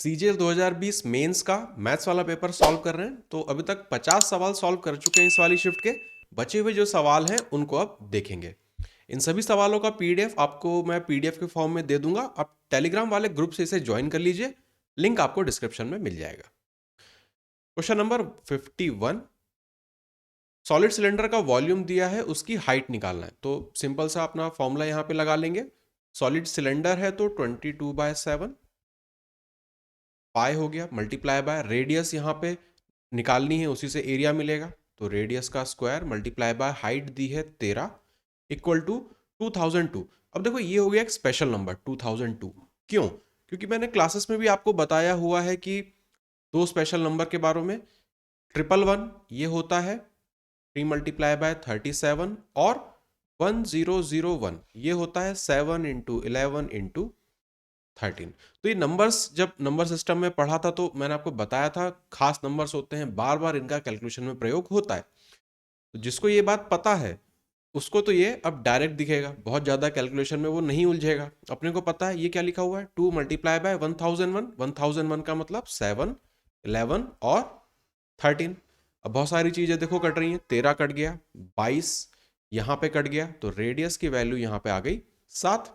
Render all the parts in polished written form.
CGL 2020 mains का maths वाला paper solve कर रहे हैं। तो अभी तक 50 सवाल सॉल्व कर चुके हैं इस वाली शिफ्ट के। बचे हुए जो सवाल हैं उनको अब देखेंगे। इन सभी सवालों का पीडीएफ आपको मैं पीडीएफ के फॉर्म में दे दूंगा। आप टेलीग्राम वाले ग्रुप से इसे ज्वाइन कर लीजिए, लिंक आपको डिस्क्रिप्शन में मिल जाएगा। क्वेश्चन नंबर 51, सॉलिड सिलेंडर का वॉल्यूम दिया है, उसकी हाइट निकालना है। तो सिंपल सा अपना फॉर्मूला यहाँ पे लगा लेंगे। सॉलिड सिलेंडर है तो 22/7 पाई हो गया, मल्टीप्लाई बाय रेडियस यहाँ पे निकालनी है, उसी से एरिया मिलेगा। तो रेडियस का स्क्वायर मल्टीप्लाई बाय हाइट दी है 13 इक्वल टू 2002। अब देखो ये हो गया एक स्पेशल नंबर 2002। क्यों? क्योंकि मैंने क्लासेस में भी आपको बताया हुआ है कि दो स्पेशल नंबर के बारे में। 111 ये होता है 3 मल्टीप्लाई बाय 37 और 1001 ये होता है 7 इंटू 11 इंटू 13। तो ये नंबर्स जब नंबर सिस्टम में पढ़ा था तो मैंने आपको बताया था खास नंबर्स होते हैं, बार बार इनका कैलकुलेशन में प्रयोग होता है। तो जिसको ये बात पता है उसको तो ये अब डायरेक्ट दिखेगा, बहुत ज़्यादा कैलकुलेशन में वो नहीं उलझेगा। अपने को पता है ये क्या लिखा हुआ है, 2 मल्टीप्लाई बाय 1001। 1001 का मतलब 7, 11 और 13। अब बहुत सारी चीज़ें देखो कट रही हैं। 13 कट गया, 22 यहाँ पे कट गया, तो रेडियस की वैल्यू यहाँ पे आ गई 7।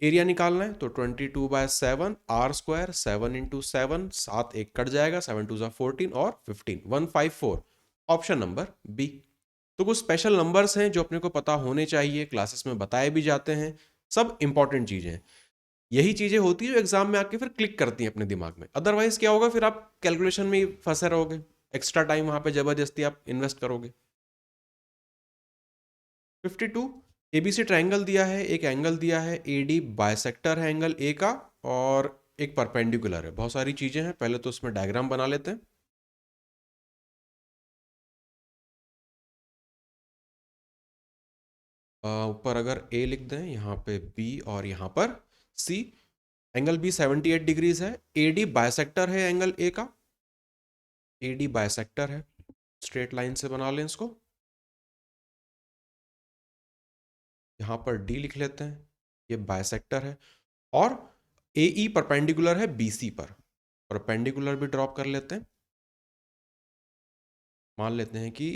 एरिया निकालना है तो 22/7 आर स्क्वायर, 7 इंटू 7, 7 एक कट जाएगा, 7 2 14 और 15, 154। Option number B. तो कुछ स्पेशल नंबर्स हैं जो अपने को पता होने चाहिए, क्लासेस में बताए भी जाते हैं, सब इंपॉर्टेंट चीजें हैं। यही चीजें होती है जो एग्जाम में आके फिर क्लिक करती हैं अपने दिमाग में। अदरवाइज क्या होगा, फिर आप कैलकुलेशन में ही फंसे रहोगे, एक्स्ट्रा टाइम वहां पे जबरदस्ती आप इन्वेस्ट करोगे। 52, एबीसी ट्रायंगल दिया है, एक एंगल दिया है एडी, बाइसेक्टर है एंगल ए का, और एक परपेंडिकुलर है। बहुत सारी चीजें हैं, पहले तो उसमें डायग्राम बना लेते हैं। ऊपर अगर ए लिख दें, यहाँ पे बी और यहाँ पर सी। एंगल बी 78 डिग्रीज है, एडी बाइसेक्टर है एंगल ए का, एडी बाइसेक्टर है। स्ट्रेट लाइन से बना लें इसको। यहाँ पर डी लिख लेते हैं, ये बाइसेक्टर है। और AE परपेंडिकुलर है BC पर, परपेंडिकुलर भी ड्रॉप कर लेते हैं। मान लेते हैं कि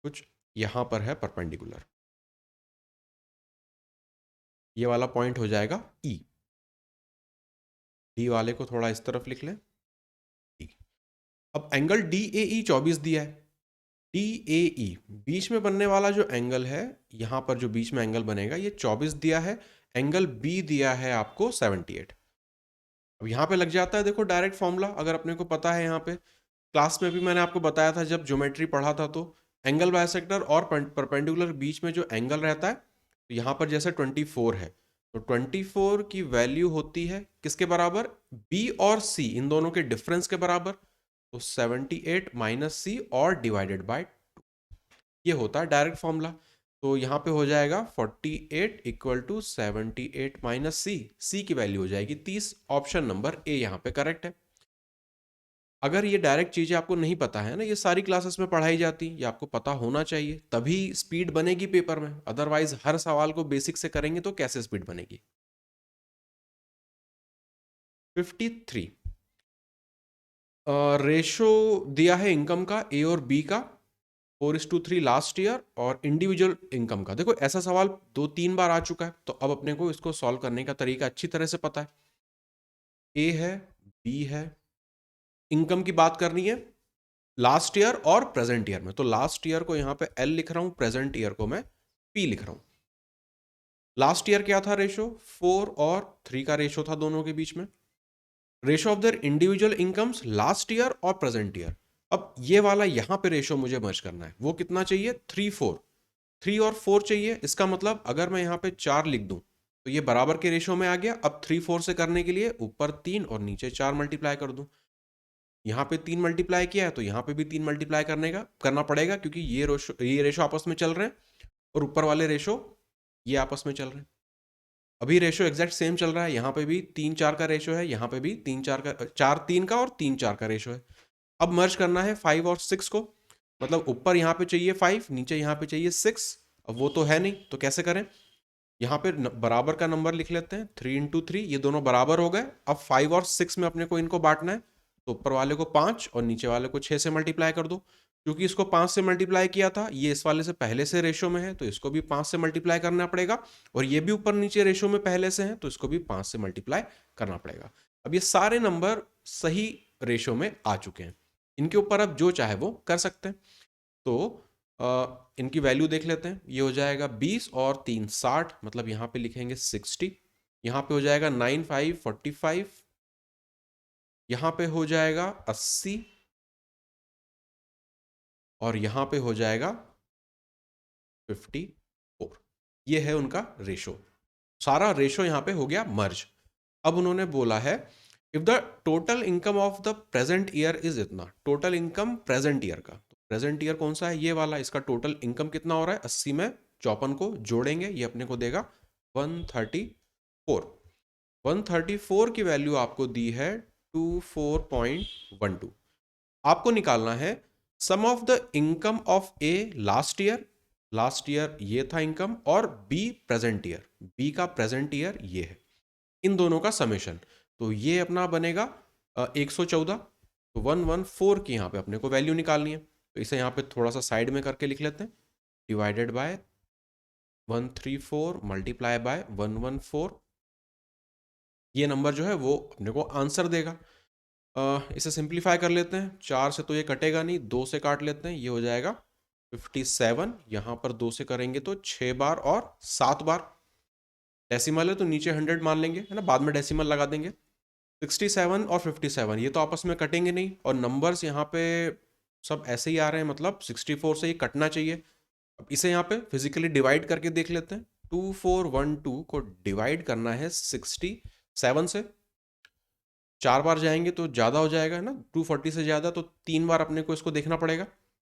कुछ यहाँ पर है परपेंडिकुलर, ये वाला पॉइंट हो जाएगा E। डी वाले को थोड़ा इस तरफ लिख लें, E। अब एंगल DAE 24 दिया है। DAE बीच में बनने वाला जो एंगल है, यहाँ पर जो बीच में एंगल बनेगा ये 24 दिया है। एंगल B दिया है आपको 78। अब यहाँ पे लग जाता है, देखो डायरेक्ट फॉर्मूला अगर अपने को पता है। यहाँ पे क्लास में भी मैंने आपको बताया था जब ज्योमेट्री पढ़ा था, तो एंगल बाइसेक्टर और परपेंडिकुलर बीच में जो एंगल रहता है, तो यहाँ पर जैसे 24 है, तो 24 की वैल्यू होती है किसके बराबर, बी और सी इन दोनों के डिफरेंस के बराबर। तो 78 माइनस सी और डिवाइडेड बाय 2, ये होता है डायरेक्ट फॉर्मूला। तो यहाँ पे हो जाएगा 48 इक्वल टू 78 माइनस सी, सी की वैल्यू हो जाएगी 30। ऑप्शन नंबर ए यहाँ पे करेक्ट है। अगर ये डायरेक्ट चीजें आपको नहीं पता है ना, ये सारी क्लासेस में पढ़ाई जाती, ये आपको पता होना चाहिए, तभी स्पीड बनेगी पेपर में। अदरवाइज हर सवाल को बेसिक से करेंगे तो कैसे स्पीड बनेगी। 53, रेशो दिया है इनकम का ए और बी का 4:3 लास्ट ईयर, और इंडिविजुअल इनकम का। देखो ऐसा सवाल 2-3 बार आ चुका है, तो अब अपने को इसको सॉल्व करने का तरीका अच्छी तरह से पता है। ए है, बी है, इनकम की बात करनी है लास्ट ईयर और प्रेजेंट ईयर में। तो लास्ट ईयर को यहां पे एल लिख रहा हूं, प्रेजेंट ईयर को मैं पी लिख रहा हूं। लास्ट ईयर क्या था रेशो, 4 और 3 का रेशो था दोनों के बीच में। Ratio of their individual incomes last year और प्रेजेंट ईयर। अब ये वाला यहां पे रेशो मुझे मर्ज करना है, वो कितना चाहिए, 3 4, 3 और 4 चाहिए। इसका मतलब अगर मैं यहाँ पे 4 लिख दूं तो ये बराबर के रेशो में आ गया। अब 3 4 से करने के लिए ऊपर 3 और नीचे 4 मल्टीप्लाई कर दूं। यहाँ पे 3 मल्टीप्लाई किया है तो यहाँ पे भी 3 मल्टीप्लाई करना पड़ेगा, क्योंकि ये रेशो आपस में चल रहे हैं और ऊपर वाले रेशो ये आपस में चल रहे हैं। अभी रेशो एग्जैक्ट सेम चल रहा है, यहाँ पे भी 3 4 का रेशो है, यहाँ पे भी 3 4 का, 4 3 का और 3 4 का रेशो है। अब मर्ज करना है 5 और 6 को, मतलब ऊपर यहाँ पे चाहिए 5, नीचे यहाँ पे चाहिए 6। अब वो तो है नहीं, तो कैसे करें, यहाँ पे बराबर का नंबर लिख लेते हैं, 3 इंटू 3, ये दोनों बराबर हो गए। अब 5 और 6 में अपने को इनको बांटना है, तो ऊपर वाले को 5 और नीचे वाले को 6 से मल्टीप्लाई कर दो। क्योंकि इसको 5 से मल्टीप्लाई किया था, ये इस वाले से पहले से रेशो में है, तो इसको भी 5 से मल्टीप्लाई करना पड़ेगा। और ये भी ऊपर नीचे रेशो में पहले से है, तो इसको भी 5 से मल्टीप्लाई करना पड़ेगा। अब ये सारे नंबर सही रेशो में आ चुके हैं, इनके ऊपर अब जो चाहे वो कर सकते हैं। तो इनकी वैल्यू देख लेते हैं। ये हो जाएगा 20 और 3 60, मतलब यहाँ पे लिखेंगे 60। यहाँ पे हो जाएगा 9 5 45, यहाँ पे हो जाएगा 80, और यहाँ पे हो जाएगा 54। ये है उनका रेशो। सारा रेशो यहाँ पे हो गया मर्ज। अब उन्होंने बोला है if the total income of the present year is इतना, टोटल इनकम प्रेजेंट ईयर का, तो प्रेजेंट ईयर कौन सा है, ये वाला, इसका टोटल इनकम कितना हो रहा है, 80 में 54 को जोड़ेंगे, ये अपने को देगा 134। 134 की वैल्यू आपको दी है 24.12। आपको निकालना है sum of the income of a last year, last year ये था इनकम, और बी प्रेजेंट ईयर, बी का प्रेजेंट ईयर ये है, इन दोनों का समेशन। तो ये अपना बनेगा 114। तो 114 की यहाँ पे अपने को वैल्यू निकालनी है, तो इसे यहाँ पे थोड़ा सा साइड में करके लिख लेते हैं, डिवाइडेड बाय 134 मल्टीप्लाई बाय 114। ये नंबर जो है वो अपने को आंसर देगा। इसे सिंप्लीफाई कर लेते हैं, 4 से तो ये कटेगा नहीं, 2 से काट लेते हैं, ये हो जाएगा 57। यहाँ पर 2 से करेंगे तो 6 बार और 7 बार। डेसिमल है तो नीचे 100 मान लेंगे, है ना, बाद में डेसिमल लगा देंगे। 67 और 57 ये तो आपस में कटेंगे नहीं, और नंबर्स यहाँ पे सब ऐसे ही आ रहे हैं, मतलब 64 से ये कटना चाहिए। अब इसे यहाँ पे फिजिकली डिवाइड करके देख लेते हैं। 2412 को डिवाइड करना है 67 से, 4 बार जाएंगे तो ज़्यादा हो जाएगा, है ना, 240 से ज़्यादा, तो 3 बार अपने को इसको देखना पड़ेगा।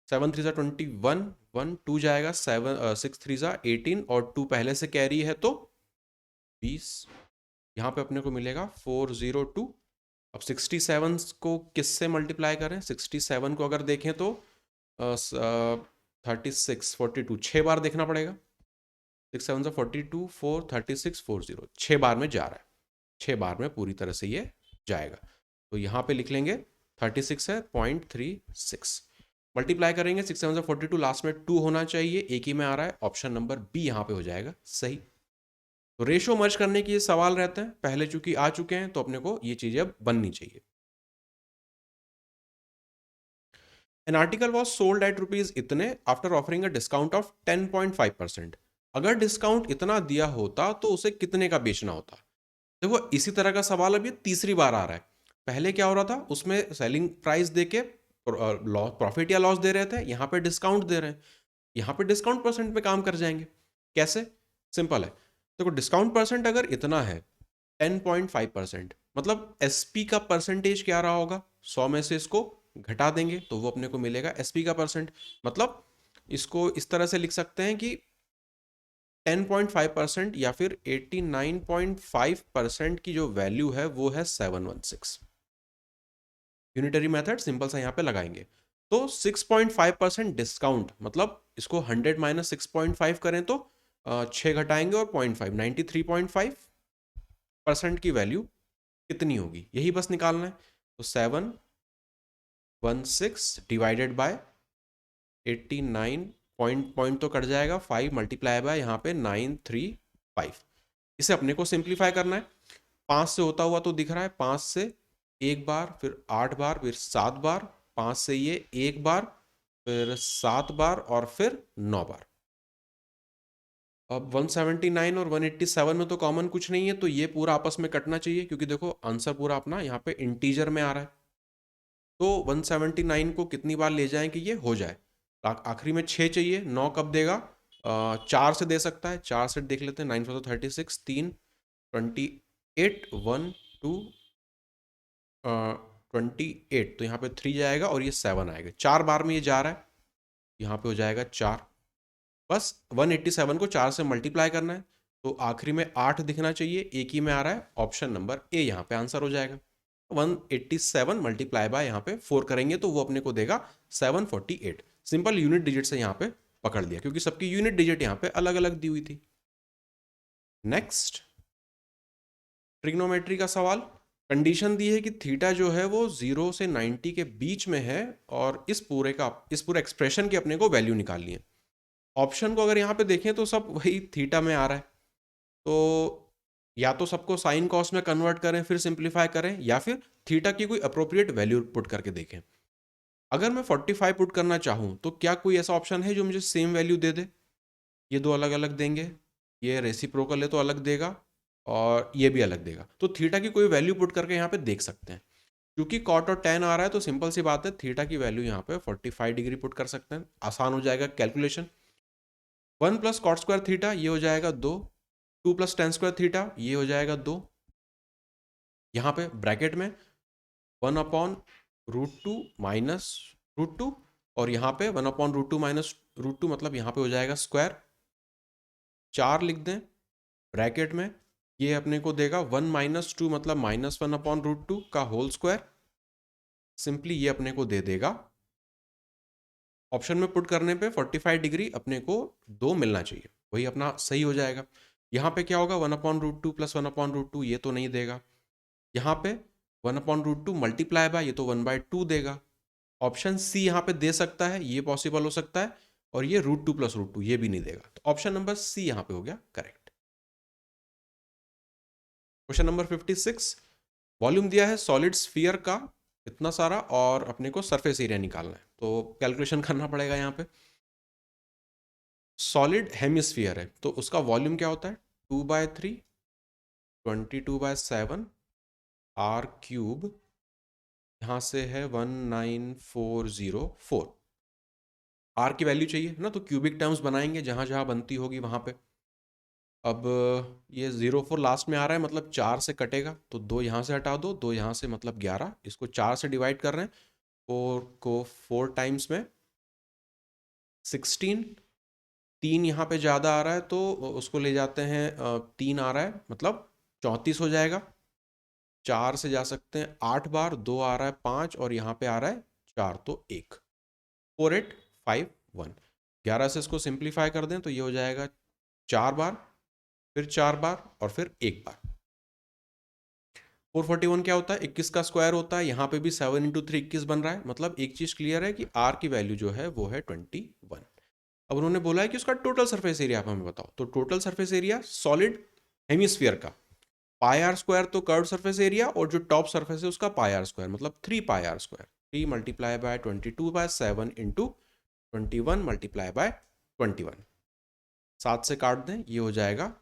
7 3 21, 1 2 जाएगा, 6 3 18, और 2 पहले से कैरी है तो 20। यहाँ पे अपने को मिलेगा 402। अब 67 को किससे मल्टीप्लाई करें, 67 को अगर देखें तो 36 42, 6 बार देखना पड़ेगा। 6 7 42, 4 36 40, 6 बार में जा रहा है, 6 बार में पूरी तरह से ये जाएगा। तो यहाँ पे लिख लेंगे 36 है 0.36, मल्टीप्लाई करेंगे 6 7 42, लास्ट में 2 होना चाहिए, एक ही में आ रहा है, ऑप्शन नंबर बी यहाँ पे हो जाएगा सही। तो रेशो मर्ज करने की ये सवाल रहते हैं, पहले चूंकि आ चुके हैं तो अपने को ये चीजें अब बननी चाहिए। An article was sold at rupees इतने after offering a discount of 10.5%। अगर डिस्काउंट इतना दिया होता तो उसे कितने का बेचना होता। देखो इसी तरह का सवाल अब ये तीसरी बार आ रहा है। पहले क्या हो रहा था, उसमें सेलिंग प्राइस देके प्रॉफिट या लॉस दे रहे थे, यहाँ पे डिस्काउंट दे रहे हैं, यहाँ पे डिस्काउंट परसेंट पे काम कर जाएंगे। कैसे, सिंपल है, देखो डिस्काउंट परसेंट अगर इतना है 10.5%, मतलब एसपी का परसेंटेज क्या रहा होगा, 100 में से इसको घटा देंगे तो वो अपने को मिलेगा एसपी का परसेंट। मतलब इसको इस तरह से लिख सकते हैं कि 10.5% या फिर 89.5% की जो वैल्यू है वो है 716। यूनिटरी मेथड सिंपल सा यहाँ पे लगाएंगे, तो 6.5% डिस्काउंट, मतलब इसको 100 माइनस 6.5 करें तो 6 घटाएंगे और 0.5, 93.5% की वैल्यू कितनी होगी, यही बस निकालना है। तो 716 डिवाइडेड बाय 89, पॉइंट तो कट जाएगा, 5 मल्टीप्लाई बाय यहाँ पे 935। इसे अपने को सिंप्लीफाई करना है। 5 से होता हुआ तो दिख रहा है, 5 से एक बार, फिर 8 बार, फिर 7 बार, 5 से ये एक बार, फिर 7 बार, और फिर 9 बार। अब 179 और 187 में तो कॉमन कुछ नहीं है, तो ये पूरा आपस में कटना चाहिए, क्योंकि देखो आंसर पूरा अपना यहाँ पे इंटीजर में आ रहा है। तो 179 को कितनी बार ले जाएं कि ये हो जाए, आखिरी में 6 चाहिए, 9 कब देगा, 4 से दे सकता है, 4 से देख लेते हैं, 9 4 36, 3 28, 1 2 28, तो यहाँ पे 3 जाएगा और ये 7 आएगा, 4 बार में ये जा रहा है, यहाँ पे हो जाएगा 4। बस 187 को 4 से मल्टीप्लाई करना है, तो आखिरी में 8 दिखना चाहिए, एक ही में आ रहा है, ऑप्शन नंबर ए यहाँ पे आंसर हो जाएगा। 187 मल्टीप्लाई बाय यहाँ पे 4 करेंगे तो वो अपने को देगा 748। सिंपल यूनिट डिजिट से यहाँ पे पकड़ लिया, क्योंकि सबकी यूनिट डिजिट यहाँ पे अलग अलग दी हुई थी। नेक्स्ट ट्रिग्नोमेट्री का सवाल। कंडीशन दी है कि थीटा जो है वो 0 से 90 के बीच में है और इस पूरे एक्सप्रेशन की अपने को वैल्यू निकालनी है। ऑप्शन को अगर यहाँ पे देखें तो सब वही थीटा में आ रहा है, तो या तो सबको साइन कॉस में कन्वर्ट करें फिर सिंप्लीफाई करें, या फिर थीटा की कोई अप्रोप्रिएट वैल्यू पुट करके देखें। अगर मैं 45 पुट करना चाहूँ तो क्या कोई ऐसा ऑप्शन है जो मुझे सेम वैल्यू दे दे? ये दो अलग अलग देंगे, ये रेसिप्रोकल है तो अलग देगा और ये भी अलग देगा। तो थीटा की कोई वैल्यू पुट करके यहाँ पे देख सकते हैं। क्योंकि कॉट और टेन आ रहा है तो सिंपल सी बात है, थीटा की वैल्यू यहाँ पे 45 डिग्री पुट कर सकते हैं, आसान हो जाएगा calculation. 1 plus cot square theta ये हो जाएगा 2, 2 प्लस टेन स्क्वायर थीटा ये हो जाएगा 2, यहाँ पे ब्रैकेट में 1 अपॉन √2 माइनस √2, और यहाँ पे 1 अपॉन √2 माइनस √2 मतलब यहाँ पे हो जाएगा स्क्वायर, 4 लिख दें ब्रैकेट में, ये अपने को देगा 1 माइनस 2 मतलब -1 अपॉन √2 का होल स्क्वायर, सिंपली ये अपने को दे देगा। ऑप्शन में पुट करने पे 45 डिग्री अपने को 2 मिलना चाहिए, वही अपना सही हो जाएगा। यहाँ पे क्या होगा 1 अपॉन √2 प्लस 1 अपॉन √2, ये तो नहीं देगा। यहाँ पे 1 अपॉन √2 मल्टीप्लाई बाय, ये तो 1/2 देगा। ऑप्शन सी यहाँ पे दे सकता है, ये पॉसिबल हो सकता है, और ये √2 प्लस √2 ये भी नहीं देगा, तो ऑप्शन नंबर सी यहाँ पे हो गया करेक्ट। क्वेश्चन नंबर 56, वॉल्यूम दिया है सॉलिड स्फीयर का इतना सारा और अपने को सरफेस एरिया निकालना है, तो कैलकुलेशन करना पड़ेगा। यहाँ पे सॉलिड हेमिस्फीयर है तो उसका वॉल्यूम क्या होता है 2/3 22/7 r³ यहाँ से है 19404। आर की वैल्यू चाहिए ना, तो क्यूबिक टर्म्स बनाएंगे जहां जहां बनती होगी वहां पे। अब ये 04 लास्ट में आ रहा है मतलब 4 से कटेगा, तो 2 यहाँ से हटा दो, 2 यहाँ से मतलब 11, इसको 4 से डिवाइड कर रहे हैं, 4 को 4 टाइम्स में 16, 3 यहाँ पे ज़्यादा आ रहा है तो उसको ले जाते हैं, 3 आ रहा है मतलब 34 हो जाएगा। 4 से जा सकते हैं 8 बार, 2 आ रहा है 5 और यहाँ पे आ रहा है 4 तो 1, 4851। 11 से इसको सिंप्लीफाई कर दें तो ये हो जाएगा 4 बार, फिर 4 बार और फिर 1 बार। 441 क्या होता है 21 का स्क्वायर होता है, यहाँ पे भी 7 × 3 21 बन रहा है, मतलब एक चीज क्लियर है कि आर की वैल्यू जो है वो है 21। अब उन्होंने बोला है कि उसका टोटल सरफेस एरिया आप हमें बताओ, तो total surface area solid hemisphere का πr² तो कर्व सरफेस एरिया, और जो टॉप सरफेस है उसका πr², मतलब 3πr², 3 multiply by 22/7 into 21 multiply by 21, 7 से काट दें ये हो जाएगा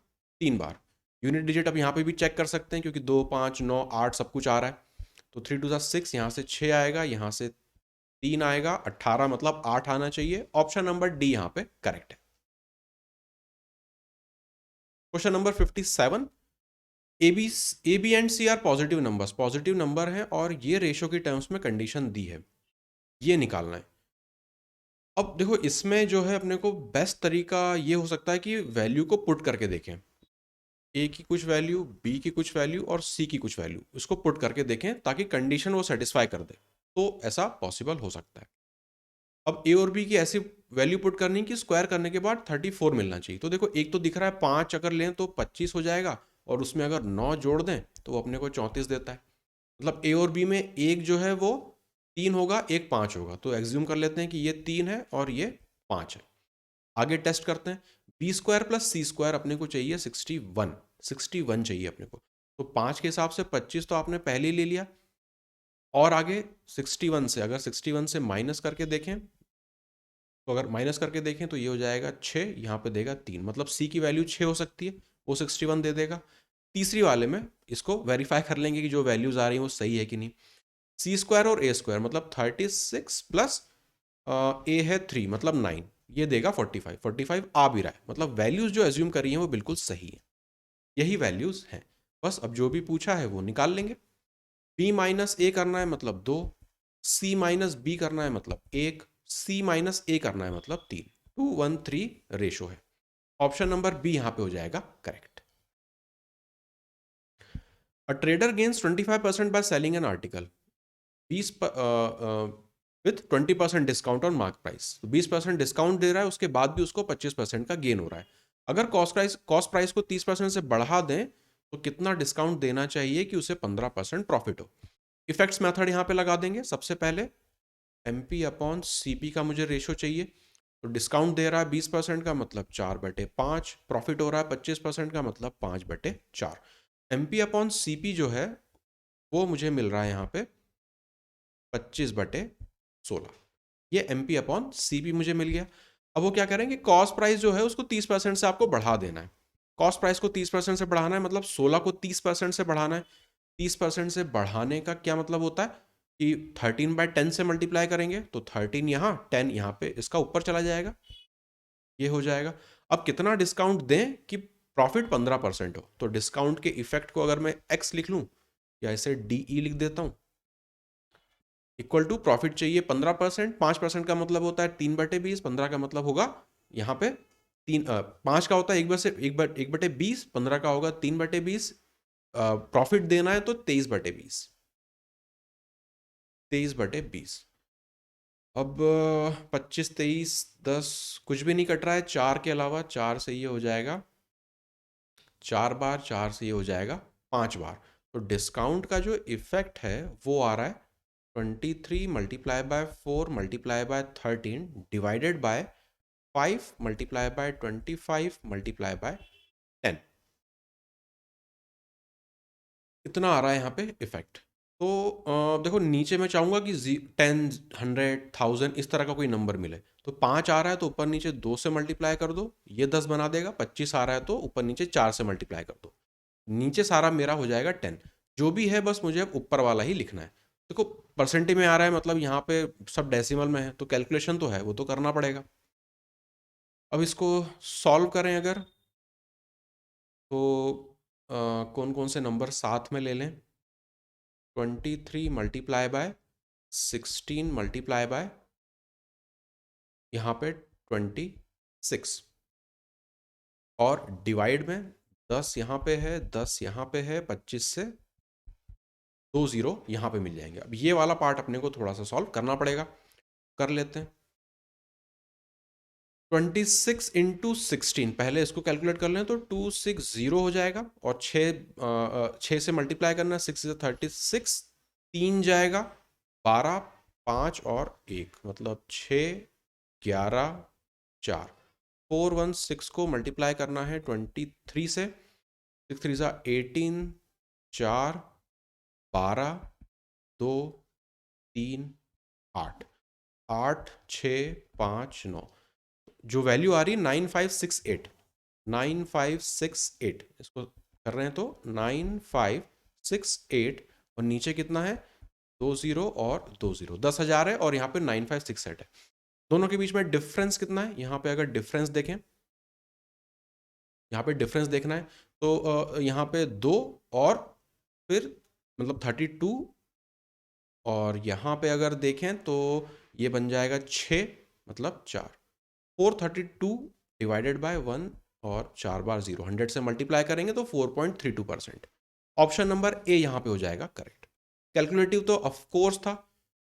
3 बार। यूनिट डिजिट अब यहाँ पे भी चेक कर सकते हैं क्योंकि 2 5 9 8 सब कुछ आ रहा है, तो 3 2 6, यहाँ से 6 आएगा, यहाँ से 3 आएगा, 18 मतलब 8 आना चाहिए। ऑप्शन नंबर डी यहाँ पे करेक्ट है। Question number 57, A B and C are positive numbers, positive number हैं और ये रेशो की टर्म्स में कंडीशन दी है, ये निकालना है। अब देखो इसमें जो है अपने को बेस्ट तरीका ये हो सकता है कि वैल्यू को पुट करके देखें, ए की कुछ वैल्यू, बी की कुछ वैल्यू और सी की कुछ वैल्यू, इसको पुट करके देखें ताकि कंडीशन वो सेटिस्फाई कर दे, तो ऐसा पॉसिबल हो सकता है। अब ए और बी की ऐसी वैल्यू पुट करनी कि स्क्वायर करने के बाद 34 मिलना चाहिए, तो देखो एक तो दिख रहा है 5 अगर लें तो 25 हो जाएगा, और उसमें अगर 9 जोड़ दें तो वो अपने को 34 देता है, मतलब ए और बी में एक जो है वो 3 होगा, एक 5 होगा, तो एग्ज्यूम कर लेते हैं कि ये 3 है और ये 5 है। आगे टेस्ट करते हैं, b² प्लस c² अपने को चाहिए 61 चाहिए अपने को, तो 5 के हिसाब से 25 तो आपने पहले ही ले लिया, और आगे 61 से अगर 61 से माइनस करके देखें, तो अगर माइनस करके देखें तो ये हो जाएगा 6, यहाँ पे देगा 3, मतलब c की वैल्यू 6 हो सकती है, वो 61 दे देगा। तीसरी वाले में इसको वेरीफाई कर लेंगे कि जो वैल्यूज आ रही हैं वो सही है कि नहीं। c² और a² मतलब 36 प्लस a है 3 मतलब 9, ये देगा 45 आ भी रहा है, मतलब वैल्यूज जो एज्यूम करी हैं वो बिल्कुल सही है, यही वैल्यूज हैं। बस अब जो भी पूछा है वो निकाल लेंगे। b माइनस a करना है मतलब 2, c माइनस b करना है मतलब 1, c माइनस a करना है मतलब 3, 2:1:3 रेशो है। ऑप्शन नंबर बी यहाँ पे हो जाएगा correct. A trader gains 25% by selling an article 20 with 20% discount on mark price, तो 20% डिस्काउंट दे रहा है, उसके बाद भी उसको 25% का गेन हो रहा है, अगर कॉस्ट प्राइस को 30% से बढ़ा दें तो कितना डिस्काउंट देना चाहिए कि उसे 15% प्रॉफिट हो। इफेक्ट्स मेथड यहाँ पे लगा देंगे। सबसे पहले MP अपॉन CP का मुझे रेशो चाहिए, तो डिस्काउंट दे रहा है 20% का मतलब 4/5, प्रॉफिट हो रहा है 25% का मतलब 5/4। MP अपॉन CP जो है वो मुझे मिल रहा है यहाँ पे 25/16, ये MP अपॉन CP मुझे मिल गया। अब वो क्या करेंगे, कॉस्ट प्राइस जो है उसको 30% से आपको बढ़ा देना है। कॉस्ट प्राइस को 30% से बढ़ाना है मतलब 16 को 30% से बढ़ाना है। 30% से बढ़ाने का क्या मतलब होता है कि 13/10 से मल्टीप्लाई करेंगे तो 13 यहाँ 10 यहाँ पे इसका ऊपर चला जाएगा, ये हो जाएगा। अब कितना डिस्काउंट दें कि प्रॉफिट 15% हो, तो डिस्काउंट के इफेक्ट को अगर मैं x लिख लूं या इसे DE लिख देता हूं, इक्वल टू प्रॉफिट चाहिए 15%, 5% का मतलब होता है 3/20, 15 का मतलब होगा यहाँ पे 5 का होता है 1/20, 15 का होगा 3/20। प्रॉफिट देना है तो 23/20, 23/20। अब 25, 23, 10 कुछ भी नहीं कट रहा है, 4 के अलावा 4 से ये हो जाएगा 4 बार, 4 से ये हो जाएगा 5 बार। तो डिस्काउंट का जो इफेक्ट है वो आ रहा है 23 multiply by 4 multiply by 13 divided by 5 multiply by 25 multiply by 10, इतना आ रहा है यहाँ पे इफेक्ट। तो देखो नीचे मैं चाहूँगा कि 10, 100, 1000 इस तरह का कोई नंबर मिले। तो 5 आ रहा है तो ऊपर नीचे 2 से मल्टीप्लाई कर दो, ये 10 बना देगा। 25 आ रहा है तो ऊपर नीचे 4 से मल्टीप्लाई कर दो, नीचे सारा मेरा हो जाएगा 10। जो भी है बस मुझे अब ऊपर वाला ही लिखना है। देखो परसेंटेज में आ रहा है मतलब यहाँ पे सब डेसिमल में है, तो कैलकुलेशन तो है वो तो करना पड़ेगा। अब इसको सॉल्व करें अगर, तो कौन कौन से नंबर साथ में ले लें। 23 मल्टीप्लाई बाय 16 मल्टीप्लाई बाय यहाँ पे 26 और डिवाइड में 10 यहाँ पे है, 10 यहाँ पे है, 25 से 2 जीरो यहाँ पे मिल जाएंगे। अब ये वाला पार्ट अपने को थोड़ा सा सॉल्व करना पड़ेगा, कर लेते हैं। 26 इंटू 16, पहले इसको कैलकुलेट कर लें तो 260 हो जाएगा, और 6 से मल्टीप्लाई करना, 6 से 36, 3 जाएगा 12, 5 और 1 मतलब 6, 11, 4, 416 को मल्टीप्लाई करना है 23 से, 6 3 सा 18, 4, 12, 2, 3, 8, 8, 6, 5, 9, जो वैल्यू आ रही 9568, 9568 इसको कर रहे हैं तो 9568, और नीचे कितना है 20 और 20, 10,000 है, और यहाँ पे 9568 है। दोनों के बीच में डिफरेंस कितना है, यहाँ पे अगर डिफरेंस देखें, यहाँ पे डिफरेंस देखना है तो यहाँ पे 2 और फिर मतलब 32, और यहाँ पे अगर देखें तो ये बन जाएगा 6 मतलब 4, 432 डिवाइडेड बाय 1 और 4 बार 0, 100 से मल्टीप्लाई करेंगे तो 4.32%। ऑप्शन नंबर ए यहाँ पे हो जाएगा करेक्ट। कैलकुलेटिव तो ऑफ कोर्स था,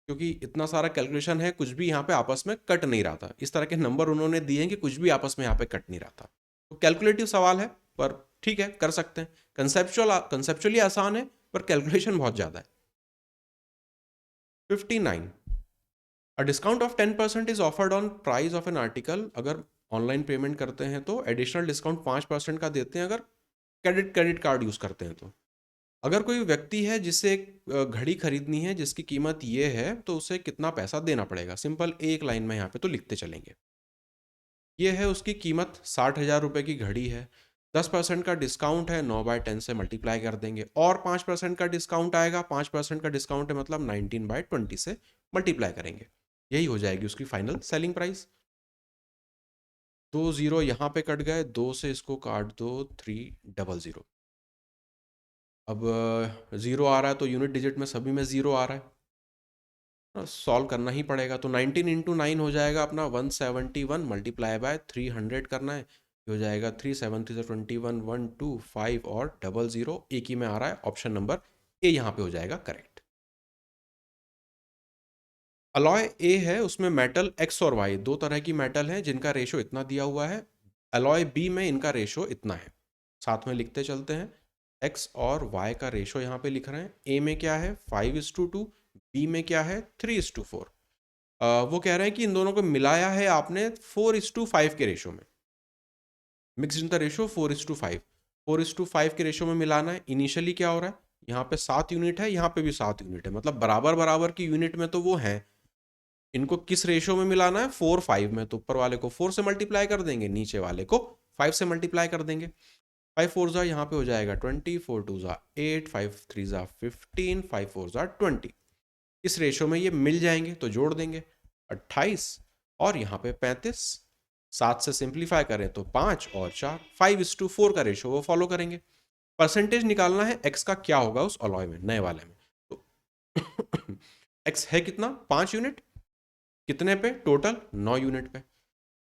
क्योंकि इतना सारा कैलकुलेशन है, कुछ भी यहाँ पे आपस में कट नहीं रहा था। इस तरह के नंबर उन्होंने दिए हैं कि कुछ भी आपस में यहाँ पे कट नहीं रहा था। तो कैलकुलेटिव सवाल है, पर ठीक है कर सकते हैं। कंसेप्चुअली आसान है पर कैलकुलेशन बहुत ज़्यादा है। 59, अ discount of 10% is offered on price of an article. अगर ऑनलाइन पेमेंट करते हैं तो एडिशनल डिस्काउंट 5% का देते हैं, अगर क्रेडिट कार्ड यूज़ करते हैं तो। अगर कोई व्यक्ति है जिसे एक घड़ी खरीदनी है जिसकी कीमत ये है, तो उसे कितना पैसा देना पड़ेगा। सिंपल एक लाइन में यहाँ पे तो लिखते चलेंगे। ये है उसकी कीमत, 60,000 रुपये की घड़ी है, 10% का डिस्काउंट है, 9/10 से मल्टीप्लाई कर देंगे, और 5% का डिस्काउंट आएगा। 5% का डिस्काउंट है मतलब 19/20 से मल्टीप्लाई करेंगे, यही हो जाएगी उसकी फाइनल सेलिंग प्राइस। 2 जीरो यहाँ पे कट गए, 2 से इसको काट दो, 300। अब 0 आ रहा है तो यूनिट डिजिट में सभी में 0 आ रहा है, सॉल्व करना ही पड़ेगा। तो 19 इंटू 9 हो जाएगा अपना 171 मल्टीप्लाई बाय 300 करना है, ये हो जाएगा 3 7 3 21, 1 2 5 और 00, एक ही में आ रहा है। ऑप्शन नंबर ए यहाँ पे हो जाएगा करेक्ट। अलॉय ए है, उसमें मेटल एक्स और वाई, दो तरह की मेटल है जिनका रेशो इतना दिया हुआ है। अलॉय बी में इनका रेशो इतना है, साथ में लिखते चलते हैं। एक्स और वाई का रेशो यहाँ पे लिख रहे हैं। ए में क्या है 5:2, बी में क्या है 3:4। वो कह रहे हैं कि इन दोनों को मिलाया है आपने 4:5 के रेशो में। मिक्स इन द रेशो 4:5, 4:5 के रेशो में मिलाना है। इनिशियली क्या हो रहा है, यहाँ पे 7 यूनिट है, यहाँ पे भी 7 यूनिट है, मतलब बराबर बराबर की यूनिट में तो वो है। इनको किस रेशो में मिलाना है, 4:5 में। तो ऊपर वाले को 4 से मल्टीप्लाई कर देंगे, नीचे वाले को 5 से मल्टीप्लाई कर देंगे। 5 4 जा यहाँ पे हो जाएगा 20, 4 2 जा 8, 5 3 जा 15, 5 4 जा 20। इस रेशो में ये मिल जाएंगे तो जोड़ देंगे 28 और यहाँ पे 35। 7 से सिंप्लीफाई करें तो 5 और 4, 5:4 का रेशो वो फॉलो करेंगे। परसेंटेज निकालना है एक्स का क्या होगा उस अलॉय में, नए वाले में। तो एक्स है कितना, 5 यूनिट, कितने पे, टोटल 9 यूनिट पे।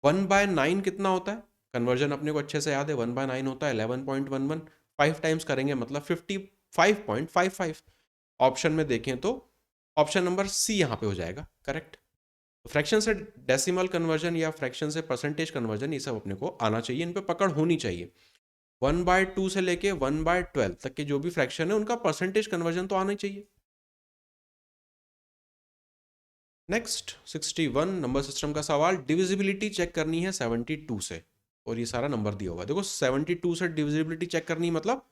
1/9 कितना होता है, कन्वर्जन अपने को अच्छे से याद है, 1/9 होता है 11.11। 5 टाइम्स करेंगे मतलब 55.55। ऑप्शन में देखें तो ऑप्शन नंबर सी यहाँ पे हो जाएगा करेक्ट। फ्रैक्शन से डेसिमल कन्वर्जन या फ्रैक्शन से परसेंटेज कन्वर्जन, ये सब अपने को आना चाहिए, इन पे पकड़ होनी चाहिए। 1/2 से लेके 1/12 तक के जो भी फ्रैक्शन है उनका परसेंटेज कन्वर्जन तो आना ही चाहिए। नेक्स्ट 61 नंबर सिस्टम का सवाल, डिविजिबिलिटी चेक करनी है 72 से, और ये सारा नंबर दिया हुआ है। देखो 72 से डिविजिबिलिटी चेक करनी मतलब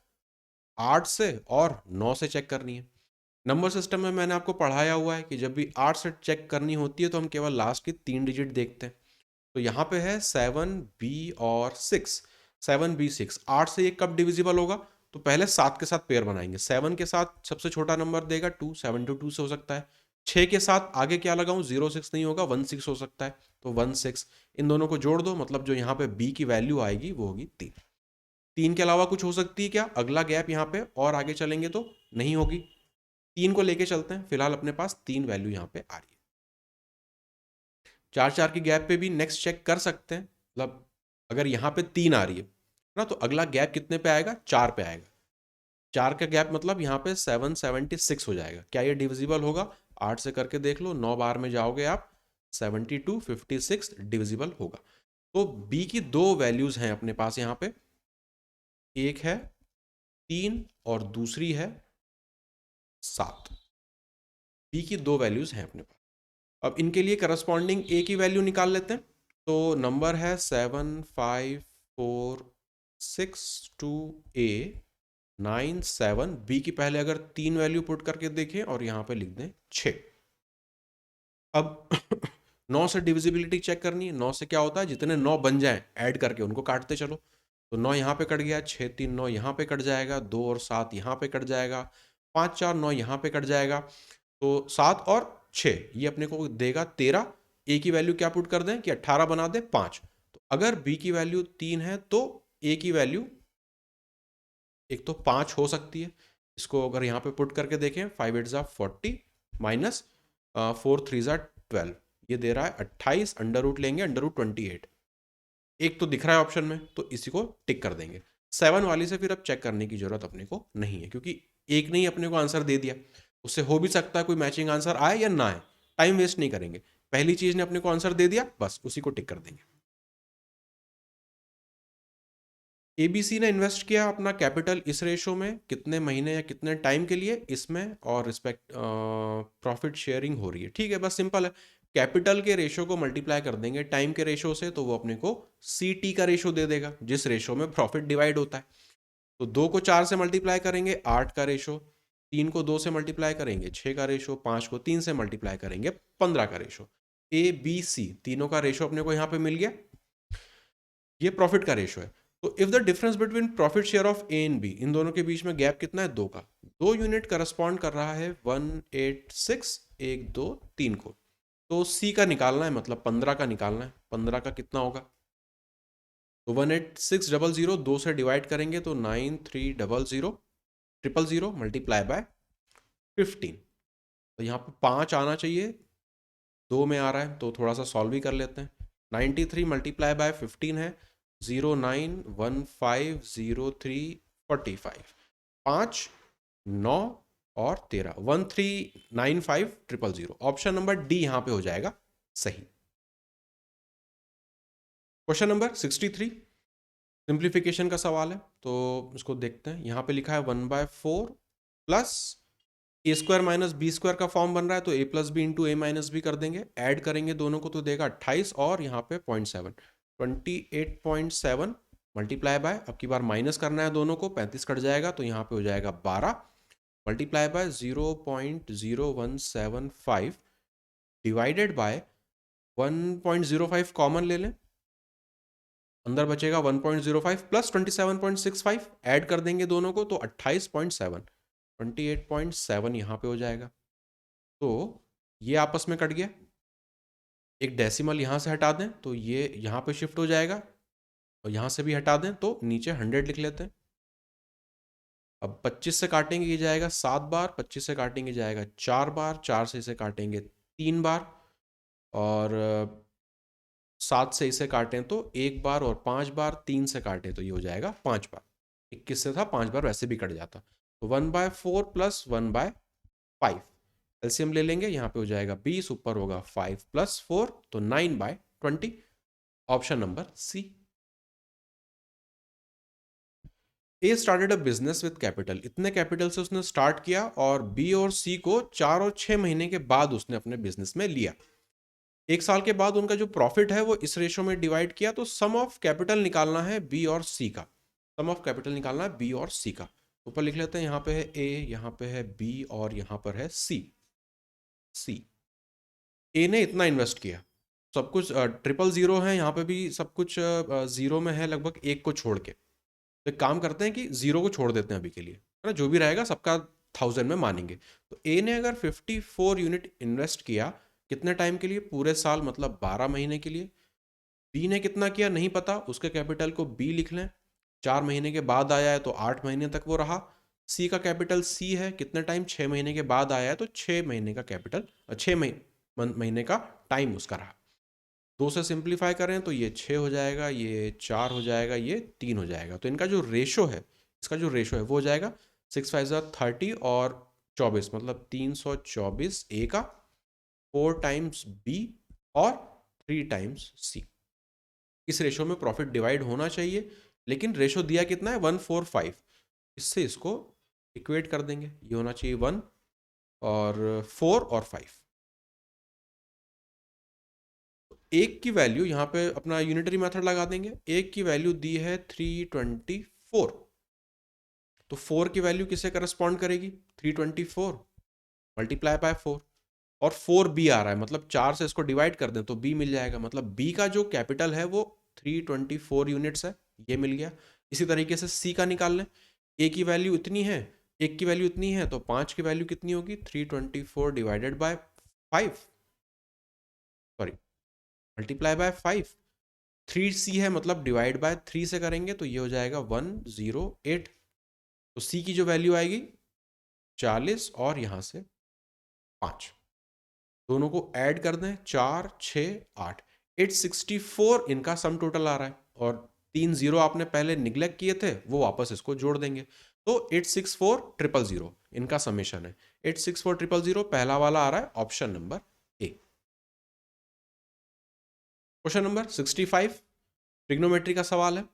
8 से और 9 से चेक करनी है। नंबर सिस्टम में मैंने आपको पढ़ाया हुआ है कि जब भी 8 से चेक करनी होती है तो हम केवल लास्ट की 3 डिजिट देखते हैं। तो यहाँ पे है 7B और 6, 7B6। 8 से ये कब डिविजिबल होगा, तो पहले 7 के साथ पेयर बनाएंगे। 7 के साथ सबसे छोटा नंबर देगा 2, 7 to 2 से हो सकता है। 6 के साथ आगे क्या लगाऊं, 0 6 नहीं होगा, 1 6 हो सकता है, तो 1 6। इन दोनों को जोड़ दो, मतलब जो यहाँ पे B की वैल्यू आएगी वो होगी 3। 3 के अलावा कुछ हो सकती है क्या, अगला गैप यहाँ पे और आगे चलेंगे तो नहीं होगी। 3 को लेके चलते हैं, फिलहाल अपने पास 3 वैल्यू यहाँ पे आ रही है। 4 4 की गैप पे भी नेक्स्ट चेक कर सकते हैं, मतलब अगर यहाँ पे 3 आ रही है ना, तो अगला गैप कितने पे आएगा, 4 पे आएगा। 4 का गैप मतलब यहाँ पे 776 हो जाएगा। क्या ये डिविजिबल होगा, 8 से करके देख लो, 9 बार में जाओगे आप, 72 56 डिविजिबल होगा। तो बी की 2 वैल्यूज हैं अपने पास यहाँ पे, एक है 3 और दूसरी है 7। बी की 2 वैल्यूज हैं अपने पास। अब इनके लिए करस्पॉन्डिंग ए की वैल्यू निकाल लेते हैं। तो नंबर है 75462A 97। बी की पहले अगर 3 वैल्यू पुट करके देखें और यहाँ पे लिख दें 6। अब 9 से डिविजिबिलिटी चेक करनी है। 9 से क्या होता है, जितने 9 बन जाएं ऐड करके उनको काटते चलो। तो 9 यहाँ पे कट गया, 6 3 9 यहाँ पे कट जाएगा, 2 और 7 यहाँ पे कट जाएगा, 5 4 9 यहाँ पे कट जाएगा। तो 7 और 6 ये अपने को देगा 13। ए की वैल्यू क्या पुट कर दें कि 18 बना दें 5। तो अगर बी की वैल्यू 3 है तो ए की वैल्यू एक तो 5 हो सकती है। इसको अगर यहाँ पे पुट करके देखें, 5 8 जा 40 माइनस 4 3 जा 12, ये दे रहा है 28। अंडर रूट लेंगे, अंडर रूट 28। एक तो दिख रहा है ऑप्शन में, तो इसी को टिक कर देंगे। 7 वाली से फिर अब चेक करने की जरूरत अपने को नहीं है, क्योंकि एक ने ही अपने को आंसर दे दिया। उससे हो भी सकता है कोई मैचिंग आंसर आए या ना आए, टाइम वेस्ट नहीं करेंगे। पहली चीज ने अपने को आंसर दे दिया, बस उसी को टिक कर देंगे। एबीसी ने इन्वेस्ट किया अपना कैपिटल इस रेशो में, कितने महीने या कितने टाइम के लिए, इसमें और रिस्पेक्ट प्रॉफिट शेयरिंग हो रही है। ठीक है, बस सिंपल है। कैपिटल के रेशो को मल्टीप्लाई कर देंगे टाइम के रेशो से, तो वो अपने को सीटी का रेशो दे देगा, जिस रेशो में प्रॉफिट डिवाइड होता है। तो 2 को 4 से मल्टीप्लाई करेंगे 8 का रेशो, 3 को 2 से मल्टीप्लाई करेंगे 6 का रेशो, 5 को 3 से मल्टीप्लाई करेंगे 15 का रेशो। ए बी सी तीनों का रेशो अपने को यहाँ पे मिल गया, ये प्रॉफिट का रेशो है। तो if the difference between profit share of A and B, इन दोनों के बीच में गैप कितना है, 2 का। 2 यूनिट करस्पॉन्ड कर रहा है 186 1 2 3 को। तो सी का निकालना है, मतलब 15 का निकालना है। 15 का कितना होगा, तो 18600 2 से डिवाइड करेंगे तो 9300 मल्टीप्लाई बाय 15। तो यहाँ पे 5 आना चाहिए, 2 में आ रहा है, तो थोड़ा सा सॉल्व भी कर लेते हैं। 93 मल्टीप्लाई बाय 15 है 09150345। 5 9 और 13 1395000। ऑप्शन नंबर डी यहां पे हो जाएगा सही। क्वेश्चन नंबर 63, सिंप्लीफिकेशन का सवाल है तो इसको देखते हैं। यहाँ पे लिखा है 1/4 प्लस ए स्क्वायर माइनस बी स्क्वायर का फॉर्म बन रहा है, तो ए प्लस बी इंटू ए माइनस बी कर देंगे, ऐड करेंगे दोनों को तो देगा 28 और यहाँ पे 0.7, 28.7 मल्टीप्लाई बाय, अब की बार माइनस करना है दोनों को, 35 कट जाएगा तो यहाँ पे हो जाएगा 12 multiply by 0.0175 divided by 1.05 common ले लें, अंदर बचेगा 1.05 प्लस 27.65, ऐड कर देंगे दोनों को तो 28.7, 28.7 यहाँ पे हो जाएगा। तो ये आपस में कट गया, एक डेसिमल यहाँ से हटा दें तो ये यहाँ पे शिफ्ट हो जाएगा, और यहाँ से भी हटा दें तो नीचे 100 लिख लेते हैं। अब 25 से काटेंगे ये जाएगा 7 बार, 25 से काटेंगे जाएगा 4 बार, 4 से इसे काटेंगे 3 बार, और 7 से इसे काटें तो 1 बार, और 5 बार, 3 से काटें तो ये हो जाएगा 5 बार, 21 से था 5 बार वैसे भी कट जाता। तो 1/4 प्लस 1/5 एलसीएम ले लेंगे, यहाँ पे हो जाएगा 20, ऊपर होगा 5 प्लस 4 तो 9/20, option number C. A started a business with capital, इतने कैपिटल से उसने स्टार्ट किया, और बी और सी को 4 और 6 महीने के बाद उसने अपने बिजनेस में लिया। 1 साल के बाद उनका जो प्रॉफिट है वो इस रेशो में डिवाइड किया, तो सम ऑफ कैपिटल निकालना है बी और सी का, सम ऑफ कैपिटल निकालना है बी और सी का। ऊपर लिख लेते हैं, यहाँ पे है ए, यहाँ पे है बी और यहाँ पर है सी। ए ने इतना इन्वेस्ट किया, सब कुछ 000 है, यहाँ पे भी सब कुछ जीरो में है लगभग, एक को छोड़ के, तो एक काम करते हैं कि जीरो को छोड़ देते हैं अभी के लिए, है ना, जो भी रहेगा सबका 1000 में मानेंगे। तो ए ने अगर 54 यूनिट इन्वेस्ट किया, कितने टाइम के लिए, पूरे साल, मतलब 12 महीने के लिए। बी ने कितना किया नहीं पता, उसके कैपिटल को बी लिख लें, 4 महीने के बाद आया है तो 8 महीने तक वो रहा। सी का कैपिटल सी है, कितने टाइम, 6 महीने के बाद आया है तो 6 महीने का कैपिटल, 6 महीने का टाइम उसका रहा। 2 से सिंप्लीफाई करें तो ये 6 हो जाएगा, ये 4 हो जाएगा, ये 3 हो जाएगा। तो इनका जो रेशो है, इसका जो रेशो है वो हो जाएगा 6 5 30 और 24, मतलब 324 ए का, 4 टाइम्स बी और 3 टाइम्स सी। इस रेशो में प्रॉफिट डिवाइड होना चाहिए, लेकिन रेशो दिया कितना है 1:4:5, इससे इसको इक्वेट कर देंगे, ये होना चाहिए 1 और 4 और 5। एक की वैल्यू यहाँ पे अपना यूनिटरी मेथड लगा देंगे, एक की वैल्यू दी है 324, तो 4 की वैल्यू किससे करस्पॉन्ड करेगी, 324 मल्टीप्लाई बाय 4, और 4 बी आ रहा है, मतलब 4 से इसको डिवाइड कर दें तो बी मिल जाएगा, मतलब बी का जो कैपिटल है वो 324 यूनिट्स है, ये मिल गया। इसी तरीके से सी का निकाल लें, ए की वैल्यू इतनी है, एक की वैल्यू इतनी है, तो 5 की वैल्यू कितनी होगी, 324 divided by 5, sorry multiply by 5, 3C है मतलब डिवाइड बाय 3 से करेंगे तो ये हो जाएगा 108, तो C की जो वैल्यू आएगी 40 और यहाँ से 5, दोनों को ऐड कर दें, 4 6 8, 864 इनका सम टोटल आ रहा है, और 3 जीरो आपने पहले निग्लेक्ट किए थे वो वापस इसको जोड़ देंगे, तो 864000 इनका समेशन है, 864000 पहला वाला आ रहा है, option number A. Question number 65 trigonometry का सवाल है।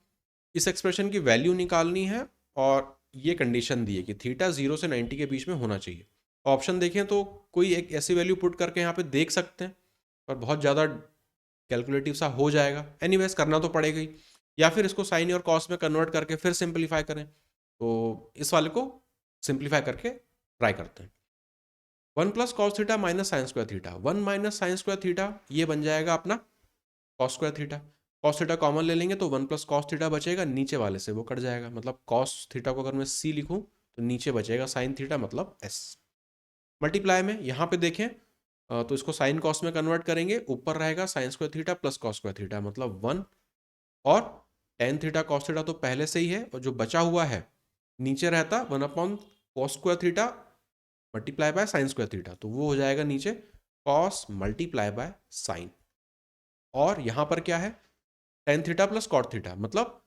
इस एक्सप्रेशन की वैल्यू निकालनी है, और ये कंडीशन दी है कि थीटा 0 से 90 के बीच में होना चाहिए। ऑप्शन देखें तो कोई एक ऐसी वैल्यू पुट करके यहाँ पे देख सकते हैं, पर बहुत ज़्यादा कैलकुलेटिव सा हो जाएगा, एनीवेज करना तो पड़ेगा ही, या फिर इसको साइन और कॉस में कन्वर्ट करके फिर सिंप्लीफाई करें, तो इस वाले को सिंप्लीफाई करके ट्राई करते हैं। 1 plus cos theta minus sign square theta, 1 minus sign square theta, ये बन जाएगा अपना cos square theta, cos theta common ले लेंगे तो 1 प्लस कॉस थीटा बचेगा, नीचे वाले से वो कट जाएगा, मतलब कॉस थीटा को अगर मैं सी लिखूं तो नीचे बचेगा साइन थीटा, मतलब एस। मल्टीप्लाई में यहाँ पे देखें तो इसको साइन कॉस में कन्वर्ट करेंगे, ऊपर रहेगा sign square theta plus cos square theta, मतलब 1, और टेन थीटा कॉस थीटा तो पहले से ही है, और जो बचा हुआ है नीचे रहता 1/कॉस square theta multiply by sine square theta, तो वो हो जाएगा नीचे कॉस मल्टीप्लाई बाय साइन, और यहाँ पर क्या है tan theta plus cot theta, मतलब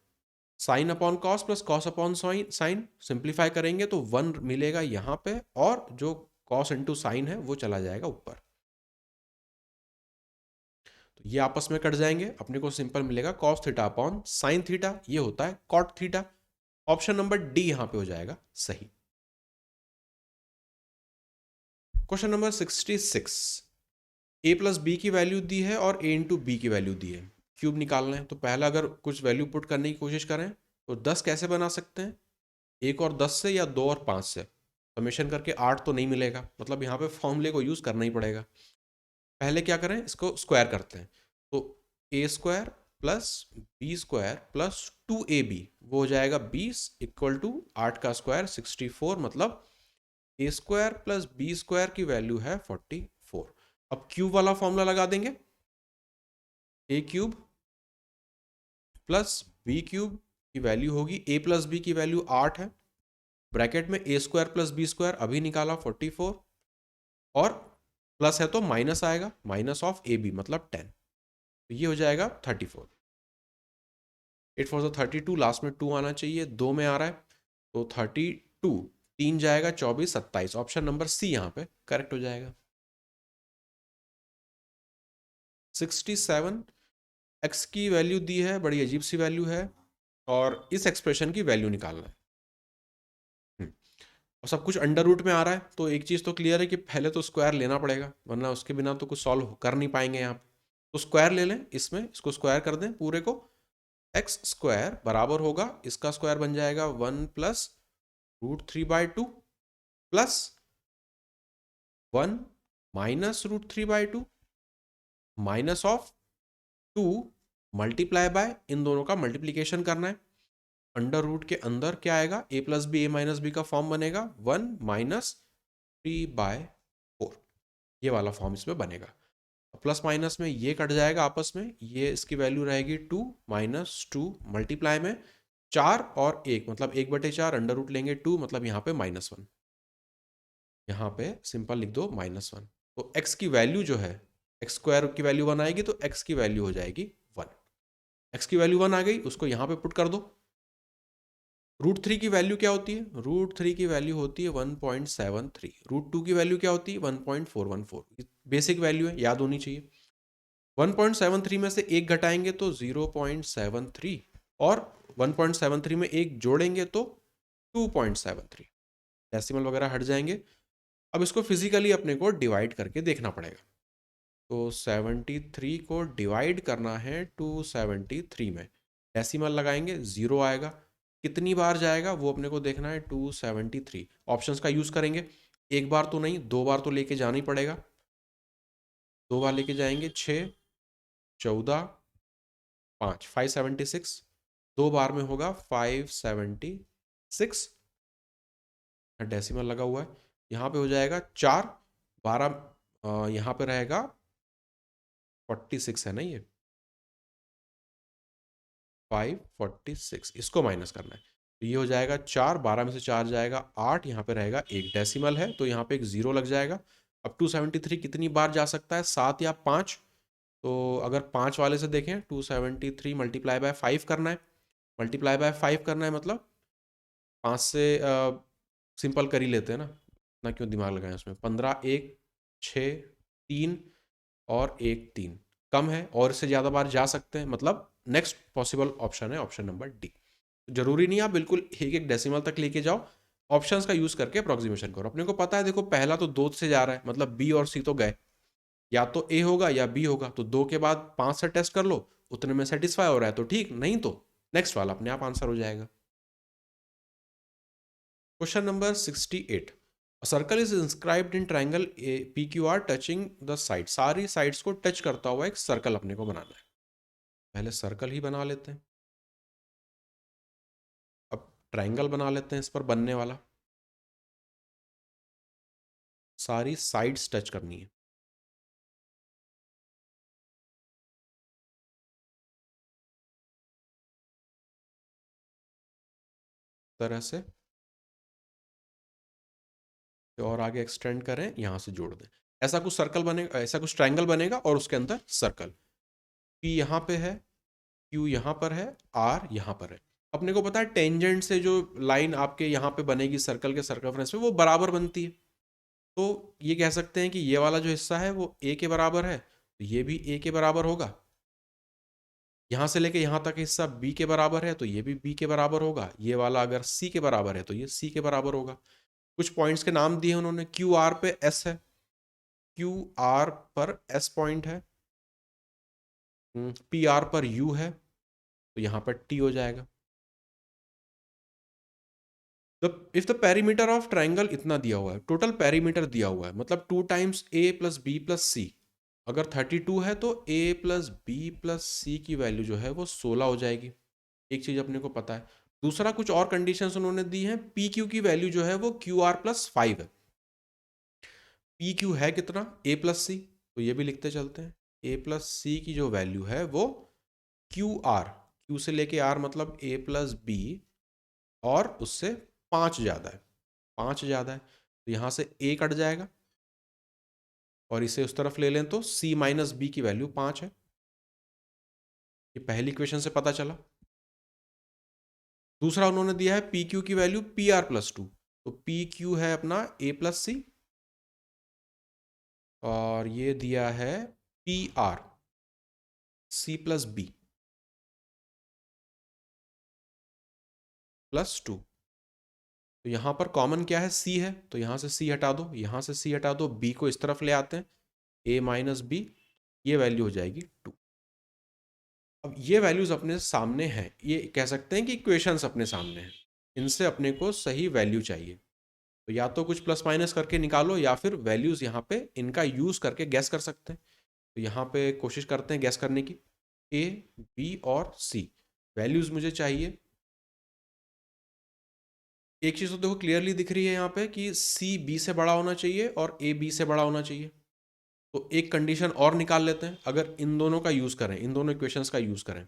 sine upon cos plus cos upon sine, simplify करेंगे तो 1 मिलेगा यहाँ पे, और जो कॉस इंटू साइन है वो चला जाएगा ऊपर। तो ये आपस में कट जाएंगे, अपने को सिंपल मिलेगा cos theta upon sine theta, ये होता है cot theta. Option number D यहां पे हो जाएगा सही। Question number 66, a plus B की वैल्यू दी है और a इंटू बी की वैल्यू दी है, क्यूब निकालना है। तो पहला अगर कुछ वैल्यू पुट करने की कोशिश करें तो 10 कैसे बना सकते हैं, 1 और 10 से या 2 और 5 से। समेशन करके 8 तो नहीं मिलेगा, मतलब यहाँ पे फॉर्मूले को यूज़ करना ही पड़ेगा। पहले क्या करें, इसको स्क्वायर करते हैं। तो A square plus B square plus 2ab वो हो जाएगा 20 इक्वल टू 8 का स्क्वायर 64, मतलब ए स्क्वायर प्लस बी स्क्वायर की वैल्यू है 44। अब क्यूब वाला फॉर्मूला लगा देंगे, ए क्यूब प्लस बी क्यूब की वैल्यू होगी, ए प्लस बी की वैल्यू 8 है, ब्रैकेट में ए स्क्वायर प्लस बी स्क्वायर अभी निकाला 44, और प्लस है तो माइनस आएगा, माइनस ऑफ ए बी मतलब 10, तो ये हो जाएगा 34। 8 4 32, लास्ट में 2 आना चाहिए, 2 में आ रहा है तो 32, 3 जाएगा 24 27, ऑप्शन नंबर सी यहाँ पे करेक्ट हो जाएगा। 67, एक्स की वैल्यू दी है, बड़ी अजीब सी वैल्यू है, और इस एक्सप्रेशन की वैल्यू निकालना है। और सब कुछ अंडर रूट में आ रहा है, तो एक चीज़ तो क्लियर है कि पहले तो स्क्वायर लेना पड़ेगा, वरना उसके बिना तो कुछ सॉल्व कर नहीं पाएंगे यहाँ पे। तो स्क्वायर ले लें, इसमें इसको स्क्वायर कर दें पूरे को, एक्स स्क्वायर बराबर होगा, इसका स्क्वायर बन जाएगा 1 plus √3/2 plus 1 minus √3/2 minus of 2 multiply by, इन दोनों का मल्टीप्लीकेशन करना है। अंडर रूट के अंदर क्या आएगा, a plus B A minus B का फॉर्म बनेगा 1 माइनस 3/4, ये वाला फॉर्म इसमें बनेगा। प्लस माइनस में ये कट जाएगा आपस में, ये इसकी वैल्यू रहेगी 2 माइनस 2 मल्टीप्लाई में 4 और 1 मतलब 1/4, अंडर रूट लेंगे 2 मतलब यहाँ पे -1, यहाँ पे सिंपल लिख दो -1। तो x की वैल्यू जो है, एक्स स्क्वायर की वैल्यू 1 आएगी तो x की वैल्यू हो जाएगी 1। x की वैल्यू 1 आ गई, उसको यहाँ पे पुट कर दो। √3 की वैल्यू क्या होती है, √3 की वैल्यू होती है 1.73, √2 की वैल्यू क्या होती है 1.414, बेसिक वैल्यू है, याद होनी चाहिए। 1.73 में से एक घटाएंगे तो 0.73, और 1.73 में एक जोड़ेंगे तो 2.73, डेसिमल वगैरह हट जाएंगे। अब इसको फिजिकली अपने को डिवाइड करके देखना पड़ेगा। तो 73 को डिवाइड करना है 273 में, डेसिमल लगाएंगे 0 आएगा, कितनी बार जाएगा वो अपने को देखना है 273। ऑप्शंस का यूज़ करेंगे, एक बार तो नहीं 2 बार तो लेके जाना ही पड़ेगा, 2 बार लेके जाएंगे 6 14 5 576, 2 बार में होगा 576, डेसिमल लगा हुआ है, यहाँ पे हो जाएगा 4 12, यहाँ पे रहेगा 46 है ना, ये 546, इसको माइनस करना है, तो ये हो जाएगा 4, 12 में से 4 जाएगा 8, यहाँ पे रहेगा एक, डेसिमल है तो यहाँ पे एक 0 लग जाएगा। अब 273 कितनी बार जा सकता है, 7 या 5, तो अगर 5 वाले से देखें 273 मल्टीप्लाई बाय 5 करना है, मल्टीप्लाई बाय 5 करना है मतलब 5 से सिंपल कर ही लेते हैं ना, इतना क्यों दिमाग लगाएं उसमें। 15 1 6 3 और 1 3 कम है, और इससे ज़्यादा बार जा सकते हैं, मतलब नेक्स्ट पॉसिबल ऑप्शन है ऑप्शन नंबर डी। जरूरी नहीं आप बिल्कुल एक एक डेसिमल तक लेके जाओ, ऑप्शंस का यूज करके अप्रोक्सीमेशन करो। अपने को पता है, देखो पहला तो 2 से जा रहा है, मतलब बी और सी तो गए, या तो ए होगा या बी होगा, तो 2 के बाद 5 से टेस्ट कर लो, उतने में सेटिस्फाई हो रहा है तो ठीक, नहीं तो नेक्स्ट वाला अपने आप आंसर हो जाएगा। Question number 68, circle is inscribed in triangle PQR touching the side, सारी साइड्स को टच करता हुआ एक सर्कल अपने को बनाना है। पहले सर्कल ही बना लेते हैं, अब ट्राइंगल बना लेते हैं इस पर बनने वाला, सारी साइड्स टच करनी है। तरह से और आगे एक्सटेंड करें, यहां से जोड़ दें, ऐसा कुछ सर्कल बनेगा, ऐसा कुछ ट्राइंगल बनेगा, और उसके अंदर सर्कल। P यहाँ पे है, Q यहाँ पर है, R यहाँ पर है। अपने को पता है टेंजेंट से जो लाइन आपके यहाँ पे बनेगी सर्कल के सर्कमफ्रेंस पे, वो बराबर बनती है। तो ये कह सकते हैं कि ये वाला जो हिस्सा है वो A के बराबर है, तो ये भी a के बराबर होगा। यहाँ से लेके यहाँ तक हिस्सा b के बराबर है तो ये भी b के बराबर होगा। ये वाला अगर c के बराबर है तो ये c के बराबर होगा। कुछ पॉइंट्स के नाम दिए उन्होंने, क्यू आर पे s है, क्यू आर पर s पॉइंट है, पी आर पर u है, तो यहाँ पर t हो जाएगा। If the perimeter of triangle इतना दिया हुआ है, टोटल पेरीमीटर दिया हुआ है, मतलब 2 times a plus B plus C, अगर 32 है तो a plus B plus C की वैल्यू जो है वो 16 हो जाएगी। एक चीज अपने को पता है। दूसरा, कुछ और कंडीशंस उन्होंने दी हैं। पी क्यू की वैल्यू जो है वो क्यू आर प्लस 5 है। पी क्यू है कितना, a प्लस सी, तो ये भी लिखते चलते हैं। a प्लस सी की जो वैल्यू है वो क्यू आर, क्यू से लेके आर मतलब a प्लस बी, और उससे 5 ज़्यादा है, 5 ज़्यादा है, तो यहाँ से a कट जाएगा और इसे उस तरफ ले लें तो c माइनस बी की वैल्यू 5 है। ये पहली इक्वेशन से पता चला। दूसरा उन्होंने दिया है पी क्यू की वैल्यू पी आर प्लस 2, तो पी क्यू है अपना a प्लस सी, और ये दिया है P R C plus B plus 2। तो यहाँ पर कॉमन क्या है, c है, तो यहाँ से c हटा दो, यहाँ से c हटा दो, b को इस तरफ ले आते हैं, a माइनस बी, ये वैल्यू हो जाएगी 2। अब ये वैल्यूज अपने सामने हैं, ये कह सकते हैं कि इक्वेशंस अपने सामने हैं, इनसे अपने को सही वैल्यू चाहिए। तो या तो कुछ प्लस माइनस करके निकालो या फिर वैल्यूज यहाँ पे इनका यूज करके गैस कर सकते हैं। तो यहाँ पे कोशिश करते हैं गैस करने की। a, b और c वैल्यूज मुझे चाहिए। एक चीज तो देखो क्लियरली दिख रही है यहाँ पे कि c b से बड़ा होना चाहिए और a b से बड़ा होना चाहिए। तो एक कंडीशन और निकाल लेते हैं, अगर इन दोनों का यूज करें, इन दोनों इक्वेशंस का यूज करें,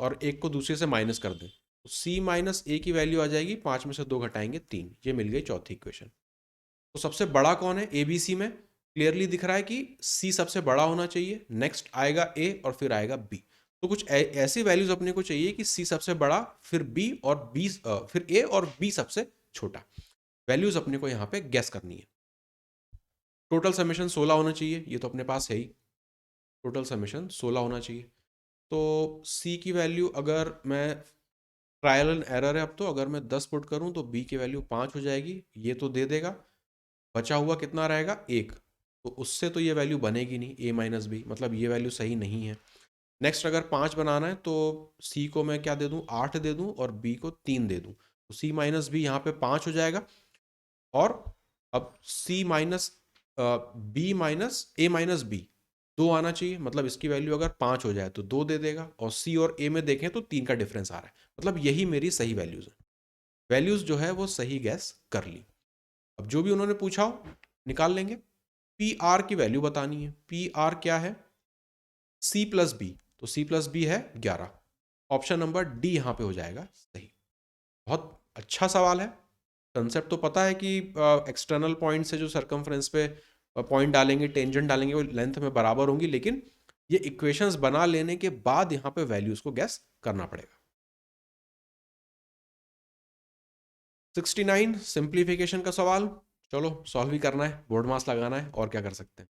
और एक को दूसरे से माइनस कर दें, तो c माइनस ए की वैल्यू आ जाएगी 5 में से 2 घटाएंगे 3, ये मिल गई चौथी इक्वेशन। तो सबसे बड़ा कौन है, ए बी सी में क्लियरली दिख रहा है कि c सबसे बड़ा होना चाहिए, नेक्स्ट आएगा a और फिर आएगा b। तो कुछ ऐसी वैल्यूज अपने को चाहिए कि c सबसे बड़ा, फिर b और b, फिर a और b सबसे छोटा। वैल्यूज अपने को यहाँ पे गैस करनी है। टोटल समेशन 16 होना चाहिए, ये तो अपने पास है ही, टोटल समेशन 16 होना चाहिए। तो c की वैल्यू अगर मैं, ट्रायल एंड एरर है अब तो, अगर मैं 10 पुट करूं तो b की वैल्यू 5 हो जाएगी, ये तो दे देगा। बचा हुआ कितना रहेगा, 1, तो उससे तो ये वैल्यू बनेगी नहीं, a माइनस बी, मतलब ये वैल्यू सही नहीं है। नेक्स्ट अगर 5 बनाना है तो c को मैं क्या दे दूं, 8 दे दूं, और b को 3 दे दूं, तो c माइनस बी यहाँ पे 5 हो जाएगा। और अब c माइनस बी माइनस ए माइनस बी 2 आना चाहिए, मतलब इसकी वैल्यू अगर 5 हो जाए तो 2 दे देगा, और c और a में देखें तो 3 का डिफरेंस आ रहा है, मतलब यही मेरी सही वैल्यूज है। वैल्यूज जो है वो सही गैस कर ली। अब जो भी उन्होंने पूछा हो निकाल लेंगे। पी आर की वैल्यू बतानी है। पी आर क्या है, c प्लस बी, तो c प्लस बी है 11, ऑप्शन नंबर डी यहाँ पे हो जाएगा सही। बहुत अच्छा सवाल है। कंसेप्ट तो पता है कि एक्सटर्नल पॉइंट से जो सरकमफ्रेंस पे पॉइंट डालेंगे, टेंजेंट डालेंगे, वो लेंथ में बराबर होंगी, लेकिन ये इक्वेशंस बना लेने के बाद यहाँ पे वैल्यूज को गैस करना पड़ेगा। 69 सिंप्लीफिकेशन का सवाल, चलो सॉल्व ही करना है, बोर्ड मास लगाना है, और क्या कर सकते हैं।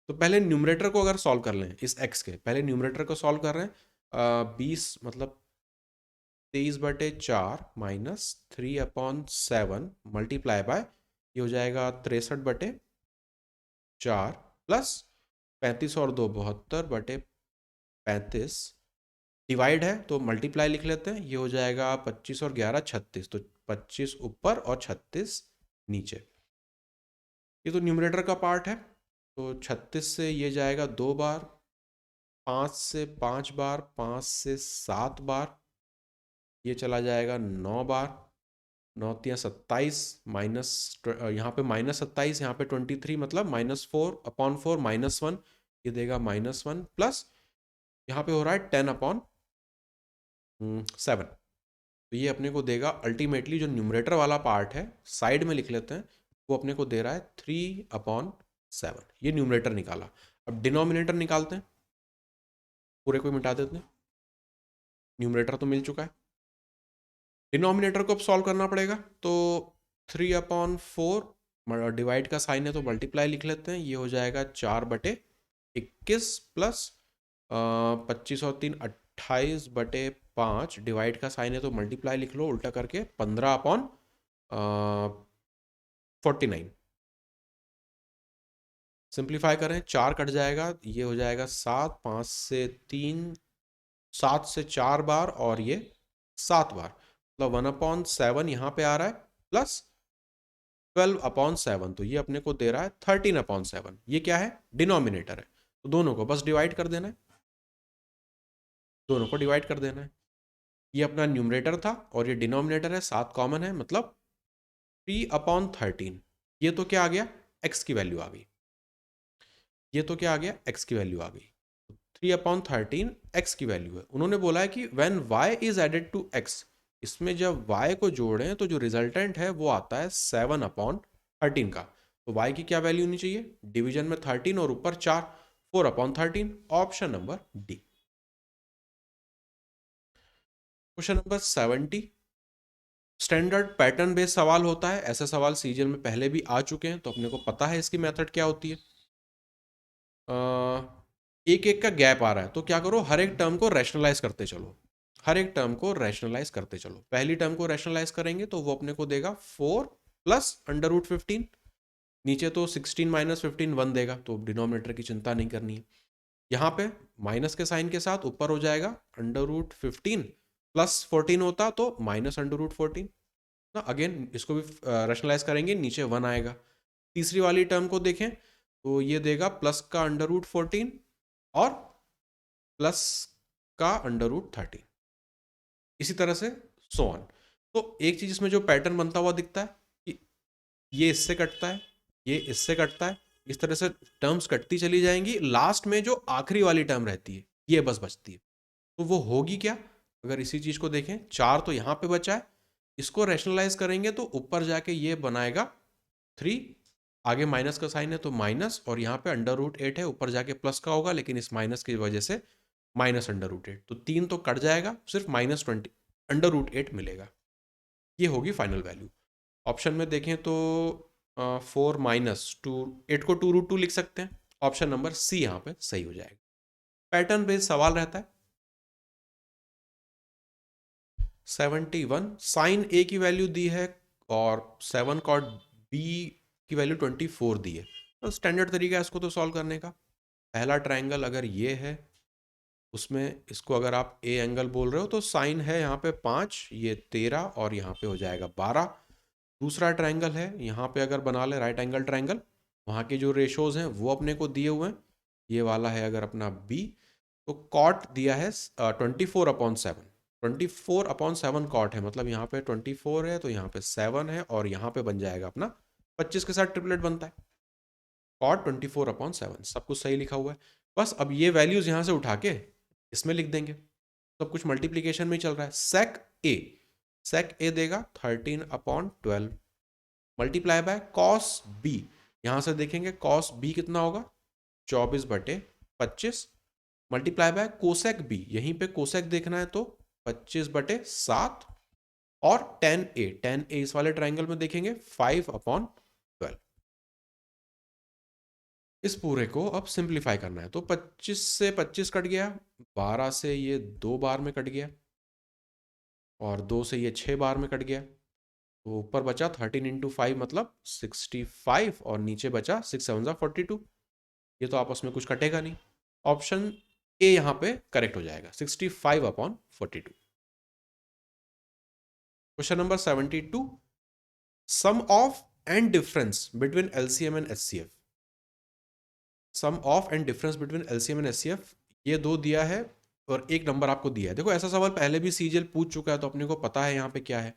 तो पहले न्यूमरेटर को अगर सॉल्व कर लें, इस x के पहले न्यूमरेटर को सॉल्व कर रहे हैं। 20 मतलब 23/4 माइनस 3/7 मल्टीप्लाई बाय, ये हो जाएगा 63/4 प्लस 35 और 2 72/35, डिवाइड है तो मल्टीप्लाई लिख लेते हैं, ये हो जाएगा 25 और 11 36, तो 25 ऊपर और 36 नीचे। ये तो न्यूमरेटर का पार्ट है, तो 36 से ये जाएगा 2 बार, 5 से 5 बार, 5 से 7 बार, ये चला जाएगा 9 बार, 9 तिया 27, माइनस यहाँ पे माइनस 27, यहाँ पे 23, मतलब -4/4 -1, ये देगा -1, प्लस यहाँ पे हो रहा है 10/7, तो ये अपने को देगा अल्टीमेटली, जो न्यूमरेटर वाला पार्ट है साइड में लिख लेते हैं, वो अपने को दे रहा है 3/7। ये न्यूमरेटर निकाला। अब डिनोमिनेटर निकालते हैं, पूरे को मिटा देते हैं, न्यूमरेटर तो मिल चुका है, डिनोमिनेटर को अब सॉल्व करना पड़ेगा। तो 3/4, डिवाइड का साइन है तो मल्टीप्लाई लिख लेते हैं, ये हो जाएगा 4/4, 21 प्लस 25 और 3 28/5 डिवाइड का साइन है तो मल्टीप्लाई लिख लो उल्टा करके 15/49। सिंप्लीफाई करें 4 कट जाएगा, ये हो जाएगा 7, 5 से 3, 7 से 4 बार और ये 7 बार, मतलब 1/7 यहाँ पे आ रहा है प्लस 12/7, तो ये अपने को दे रहा है 13/7। ये क्या है? डिनोमिनेटर है, तो दोनों को बस डिवाइड कर देना है, दोनों को डिवाइड कर देना है। ये अपना न्यूमरेटर था और ये डिनोमिनेटर है, 7 कॉमन है, मतलब 3/13। ये तो क्या आ गया? x की वैल्यू आ गई। ये तो क्या आ गया? x की वैल्यू आ गई। 3/13 x की वैल्यू है। उन्होंने बोला है कि when y is added to x, इसमें जब y को जोड़ें तो जो रिजल्टेंट है वो आता है 7/13 का। तो y की क्या वैल्यू होनी चाहिए? डिवीजन में 13 और ऊपर 4, 4/13। Option number D. Question number 70, standard pattern based सवाल होता है। ऐसे सवाल सीजीएल में पहले भी आ चुके हैं, तो अपने को पता है इसकी मेथड क्या होती है। एक एक का गैप आ रहा है तो क्या करो, हर एक टर्म को रैशनलाइज करते चलो, हर एक टर्म को रैशनलाइज करते चलो। पहली टर्म को रैशनलाइज करेंगे तो वो अपने को देगा 4 प्लस √15। नीचे तो 16 माइनस 15 1 देगा, तो डिनोमिनेटर की चिंता नहीं करनी है। यहाँ पे माइनस के साइन के साथ ऊपर हो जाएगा √15 प्लस 14 होता तो माइनस √14 ना। अगेन इसको भी रैशनलाइज करेंगे, नीचे 1 आएगा। तीसरी वाली टर्म को देखें तो ये देगा प्लस का √14 और प्लस का √13, इसी तरह से सो ऑन। तो एक चीज इसमें जो पैटर्न बनता हुआ दिखता है कि ये इससे कटता है, ये इससे कटता है, इस तरह से टर्म्स कटती चली जाएंगी। लास्ट में जो आखिरी वाली टर्म रहती है ये बस बचती है, तो वो होगी क्या? अगर इसी चीज को देखें, 4 तो यहाँ पे बचा है, इसको रैशनलाइज करेंगे तो ऊपर जाके ये बनाएगा 3, आगे माइनस का साइन है तो माइनस, और यहाँ पे √8 है, ऊपर जाके प्लस का होगा, लेकिन इस माइनस की वजह से माइनस √8, तो 3 तो कट जाएगा, सिर्फ -20 √8 मिलेगा। ये होगी फाइनल वैल्यू। ऑप्शन में देखें तो 4 माइनस 2, 8 को 2√2 लिख सकते हैं। ऑप्शन नंबर सी यहाँ पे सही हो जाएगा। पैटर्न बेस्ड सवाल रहता है। 71, साइन ए की वैल्यू दी है और 7 कॉट बी की वैल्यू 24 दी है। तो स्टैंडर्ड तरीका है इसको तो सॉल्व करने का। पहला ट्रायंगल अगर ये है, उसमें इसको अगर आप ए एंगल बोल रहे हो तो साइन है यहाँ पे 5, ये 13 और यहाँ पे हो जाएगा 12। दूसरा ट्रायंगल है, यहाँ पे अगर बना ले राइट एंगल ट्रायंगल, वहाँ के जो रेशोज हैं वो अपने को दिए हुए हैं। ये वाला है अगर अपना बी, तो कॉट दिया है 24/7, 24/7 कॉट है, मतलब यहाँ पे 24 है तो यहाँ पे 7 है और यहाँ पे बन जाएगा अपना 25 के साथ ट्रिपलेट बनता है। कॉट 24/7 सब कुछ सही लिखा हुआ है। बस अब ये वैल्यूज यहाँ से उठा के इसमें लिख देंगे, सब कुछ मल्टीप्लीकेशन में ही चल रहा है। सेक ए देगा 13/12 मल्टीप्लाई बाय कॉस बी। यहाँ से देखेंगे कॉस बी कितना होगा, 24/25 मल्टीप्लाई बाय कोसेक बी, यहीं पे कोसेक देखना है तो 25/7 और tan ए इस वाले ट्राइंगल में देखेंगे 5/12। इस पूरे को अब सिंप्लीफाई करना है तो 25 से 25 कट गया, 12 से ये 2 बार में कट गया और 2 से ये 6 बार में कट गया, तो ऊपर बचा 13 × 5 मतलब 65 और नीचे बचा 6 7 42। ये तो आपस में कुछ कटेगा नहीं, ऑप्शन ए यहाँ पे करेक्ट हो जाएगा, 65/42। Question number 72, sum of and difference between LCM and HCF. Sum of and difference between LCM and HCF, ये दो दिया है और एक नंबर आपको दिया है। देखो ऐसा सवाल पहले भी सीजीएल पूछ चुका है तो अपने को पता है यहाँ पे क्या है।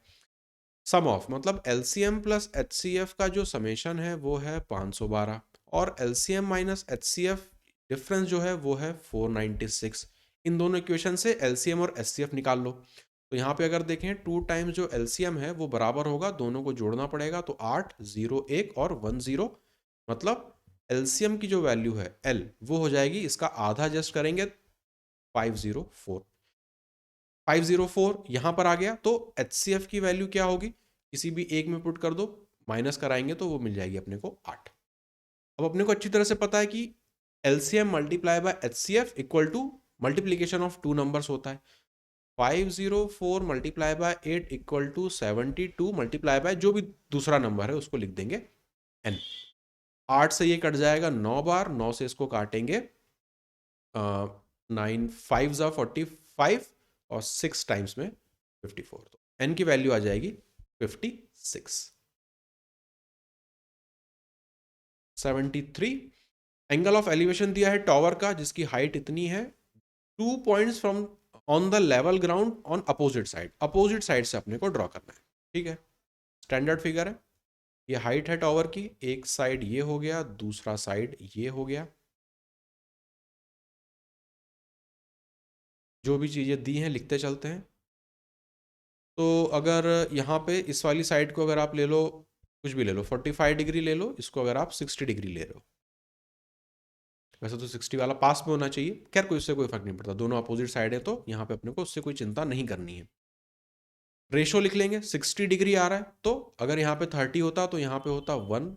सम ऑफ मतलब एलसीएम प्लस एचसीएफ का जो समेशन है वो है 512 और एलसीएम माइनस एचसीएफ डिफरेंस जो है वो है 496। इन दोनों इक्वेशन से एलसीएम और एचसीएफ निकाल लो। तो यहाँ पे अगर देखें 2 टाइम्स जो एलसीएम है वो बराबर होगा, दोनों को जोड़ना पड़ेगा, तो 8 0 1 और 1 0, मतलब एलसीएम की जो वैल्यू है एल वो हो जाएगी, इसका आधा जस्ट करेंगे 504। 504 यहाँ पर आ गया, तो एचसीएफ की वैल्यू क्या होगी, किसी भी एक में पुट कर दो, माइनस कराएंगे तो वो मिल जाएगी अपने को 8। अब अपने को अच्छी तरह से पता है कि LCM multiply by HCF equal to multiplication of two numbers होता है। 504 multiply by 8 equal to 72 multiply by जो भी दूसरा नंबर है उसको लिख देंगे n। 8 से ये कट जाएगा 9 बार, 9 से इसको काटेंगे 9 5 ज़ा 45 और 6 टाइम्स में 54, तो n की वैल्यू आ जाएगी 56। 73 एंगल ऑफ एलिवेशन दिया है टॉवर का जिसकी हाइट इतनी है, 2 points from on the level ground on opposite side, opposite side से अपने को ड्रॉ करना है। ठीक है, स्टैंडर्ड फिगर है। ये हाइट है टॉवर की, एक साइड ये हो गया, दूसरा साइड ये हो गया। जो भी चीज़ें दी हैं लिखते चलते हैं। तो अगर यहाँ पे इस वाली साइड को अगर आप ले लो, कुछ भी ले लो, 45 डिग्री ले लो, इसको अगर आप 60 डिग्री ले रहे हो, वैसे तो 60 वाला पास में होना चाहिए, खैर कोई उससे कोई फर्क नहीं पड़ता, दोनों अपोजिट साइड है तो यहाँ पे अपने को उससे कोई चिंता नहीं करनी है। रेशो लिख लेंगे, 60 डिग्री आ रहा है तो अगर यहाँ पे 30 होता तो यहाँ पे होता 1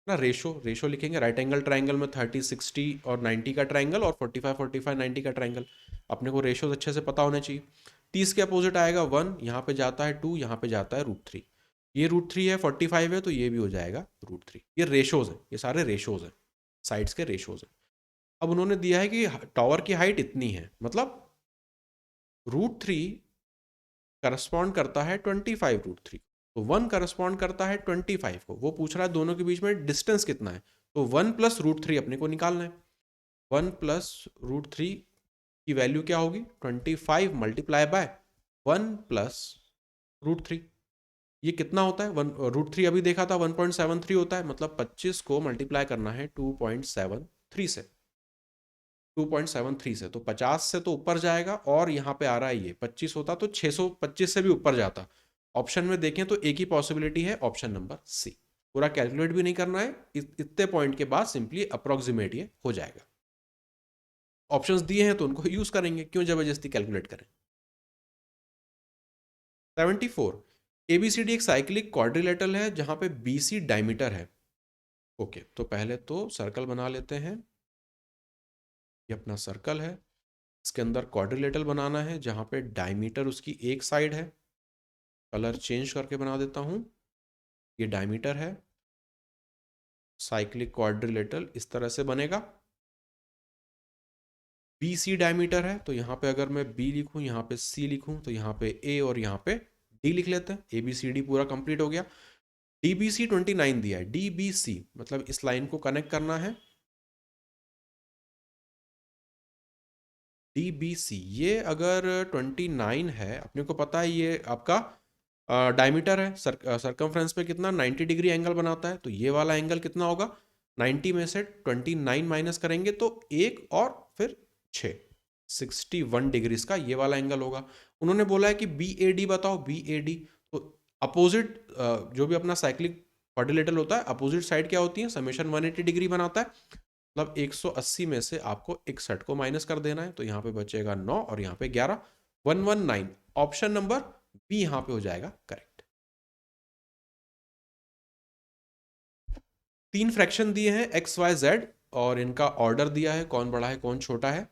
ना, रेशो लिखेंगे। राइट एंगल ट्राइंगल में 30 60 और 90 का ट्राइंगल और 45 45 90 का ट्राइंगल, अपने को रेशोज अच्छे से पता होने चाहिए। 30 के अपोजिट आएगा 1, यहाँ पे जाता है 2, यहाँ पे जाता है √3, ये √3 है, 45 है तो ये भी हो जाएगा √3। ये रेशोज है, ये सारे रेशोज हैं, साइड्स के रेशोज हैं। अब उन्होंने दिया है कि टावर की हाइट इतनी है, मतलब √3 करस्पॉन्ड करता है 25 √3, तो 1 करस्पॉन्ड करता है 25 को। वो पूछ रहा है दोनों के बीच में डिस्टेंस कितना है, तो 1 प्लस √3 अपने को निकालना है। 1 प्लस √3 की वैल्यू क्या होगी, 25 मल्टीप्लाई बाय 1 प्लस √3। ये कितना होता है, √3 अभी देखा था 1.73 होता है, मतलब 25 को मल्टीप्लाई करना है 2.73 से, 2.73 से, तो 50 से तो ऊपर जाएगा, और यहाँ पे आ रहा है ये 25 होता तो 625 से भी ऊपर जाता। ऑप्शन में देखें तो एक ही पॉसिबिलिटी है, ऑप्शन नंबर सी। पूरा कैलकुलेट भी नहीं करना है, इतने पॉइंट के बाद सिंपली अप्रोक्सीमेट ये हो जाएगा। ऑप्शंस दिए हैं तो उनको यूज करेंगे, क्यों जबरदस्ती कैलकुलेट करें। 74 ABCD एक साइक्लिक क्वाड्रिलेटरल है जहां पे BC डायमीटर है। ओके, तो पहले तो सर्कल बना लेते हैं। ये अपना सर्कल है, इसके अंदर क्वाड्रिलेटरल बनाना है जहां पे डायमीटर उसकी एक साइड है। कलर चेंज करके बना देता हूं, ये डायमीटर है। साइक्लिक क्वाड्रिलेटरल इस तरह से बनेगा। BC डायमीटर है, तो यहाँ पे अगर मैं B लिखूं, यहाँ पे C लिखूं, तो यहाँ पे A और यहाँ पे D लिख लेते हैं। ABCD पूरा कंप्लीट हो गया। DBC 29 दिया है, DBC मतलब इस लाइन को कनेक्ट करना है। DBC ये अगर 29 है, अपने को पता है ये आपका डायमीटर है, सरकमफ्रेंस पे कितना 90 डिग्री एंगल बनाता है, तो ये वाला एंगल कितना होगा, 90 में से 29 माइनस करेंगे तो 1 और फिर 6, 61 डिग्रीज का ये वाला एंगल होगा। उन्होंने बोला है कि BAD बताओ, BAD तो अपोजिट जो भी अपना साइक्लिक क्वाड्रिलेटरल होता है, अपोजिट साइड क्या होती है, समेशन 180 डिग्री बनाता है, मतलब 180 में से आपको 61 को माइनस कर देना है, तो यहाँ पे बचेगा 9 और यहाँ पे 11, 119। ऑप्शन नंबर बी यहाँ पे हो जाएगा करेक्ट। 3 फ्रैक्शन दिए हैं x y z और इनका ऑर्डर दिया है, कौन बड़ा है कौन छोटा है।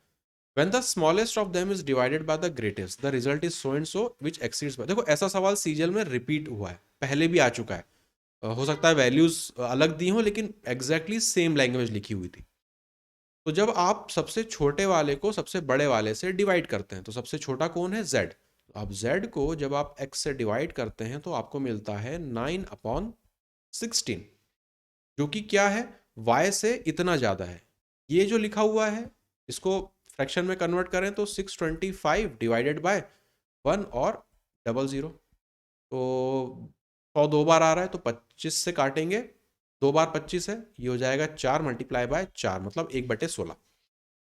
When the smallest of them is divided by the greatest, the result is so and so which exceeds by। देखो ऐसा सवाल सीजीएल में रिपीट हुआ है, पहले भी आ चुका है। हो सकता है वैल्यूज अलग दी हो लेकिन एग्जैक्टली सेम लैंग्वेज लिखी हुई थी। तो जब आप सबसे छोटे वाले को सबसे बड़े वाले से डिवाइड करते हैं, तो सबसे छोटा कौन है, z। अब z को जब आप x से डिवाइड करते हैं तो आपको मिलता है 9/16, जो कि क्या है, y से इतना ज़्यादा है। ये जो लिखा हुआ है इसको फ्रैक्शन में कन्वर्ट करें तो 625 डिवाइडेड बाय 1 और 00, तो 100 दो बार आ रहा है तो 25 से काटेंगे, 2 बार 25 है, ये हो जाएगा 4 मल्टीप्लाई बाय 4, मतलब 1/16।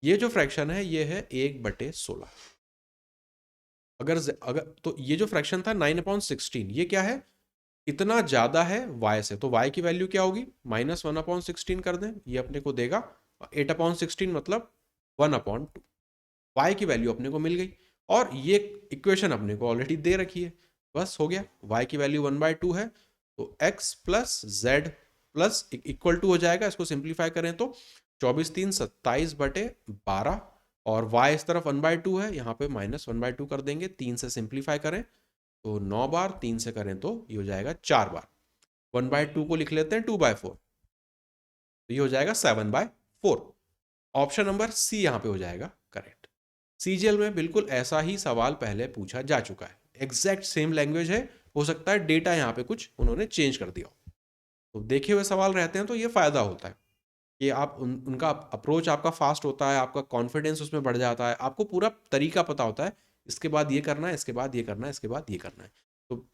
ये जो फ्रैक्शन है ये है 1/16। अगर तो ये जो फ्रैक्शन था 9/16, ये क्या है, इतना ज़्यादा है y से, तो y की वैल्यू क्या होगी, -1/16 कर दें, ये अपने को देगा 8/16, मतलब 1/2। y की वैल्यू अपने को मिल गई, और ये इक्वेशन अपने को ऑलरेडी दे रखी है, बस हो गया। y की वैल्यू 1/2 है, तो x plus Z plus equal to हो जाएगा, इसको सिंप्लीफाई करें तो 24 3 27/12 और y इस तरफ 1/2 है, यहाँ पे -1/2 कर देंगे। 3 से सिंप्लीफाई करें तो 9 बार, 3 से करें तो ये हो जाएगा 4 बार। 1/2 को लिख लेते हैं 2/4, तो ये हो जाएगा 7/4। ऑप्शन नंबर सी यहाँ पे हो जाएगा करेक्ट। सीजीएल में बिल्कुल ऐसा ही सवाल पहले पूछा जा चुका है, एग्जैक्ट सेम लैंग्वेज है, हो सकता है डेटा यहाँ पे कुछ उन्होंने चेंज कर दिया हो। तो देखे हुए सवाल रहते हैं तो ये फ़ायदा होता है कि आप उनका अप्रोच आपका फास्ट होता है, आपका कॉन्फिडेंस उसमें बढ़ जाता है, आपको पूरा तरीका पता होता है, इसके बाद ये करना है, इसके बाद ये करना है, इसके बाद ये करना है। तो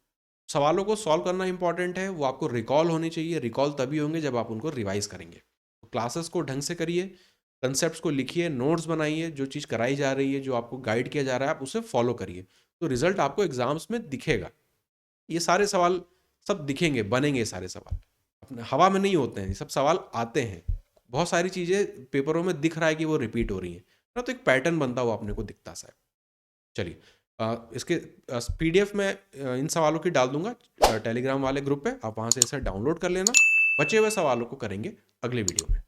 सवालों को सॉल्व करना इंपॉर्टेंट है, वो आपको रिकॉल होनी चाहिए। रिकॉल तभी होंगे जब आप उनको रिवाइज करेंगे। तो क्लासेस को ढंग से करिए, कंसेप्ट को लिखिए, नोट्स बनाइए, जो चीज़ कराई जा रही है, जो आपको गाइड किया जा रहा है, आप उसे फॉलो करिए, तो रिजल्ट आपको एग्जाम्स में दिखेगा। ये सारे सवाल सब दिखेंगे, बनेंगे, सारे सवाल अपने हवा में नहीं होते हैं, ये सब सवाल आते हैं। बहुत सारी चीज़ें पेपरों में दिख रहा है कि वो रिपीट हो रही हैं ना, तो एक पैटर्न बनता हुआ अपने को दिखता सा है। चलिए इसके पीडीएफ में इन सवालों की डाल दूंगा टेलीग्राम वाले ग्रुप पे, आप वहाँ से इसे डाउनलोड कर लेना। बचे हुए सवालों को करेंगे अगले वीडियो में।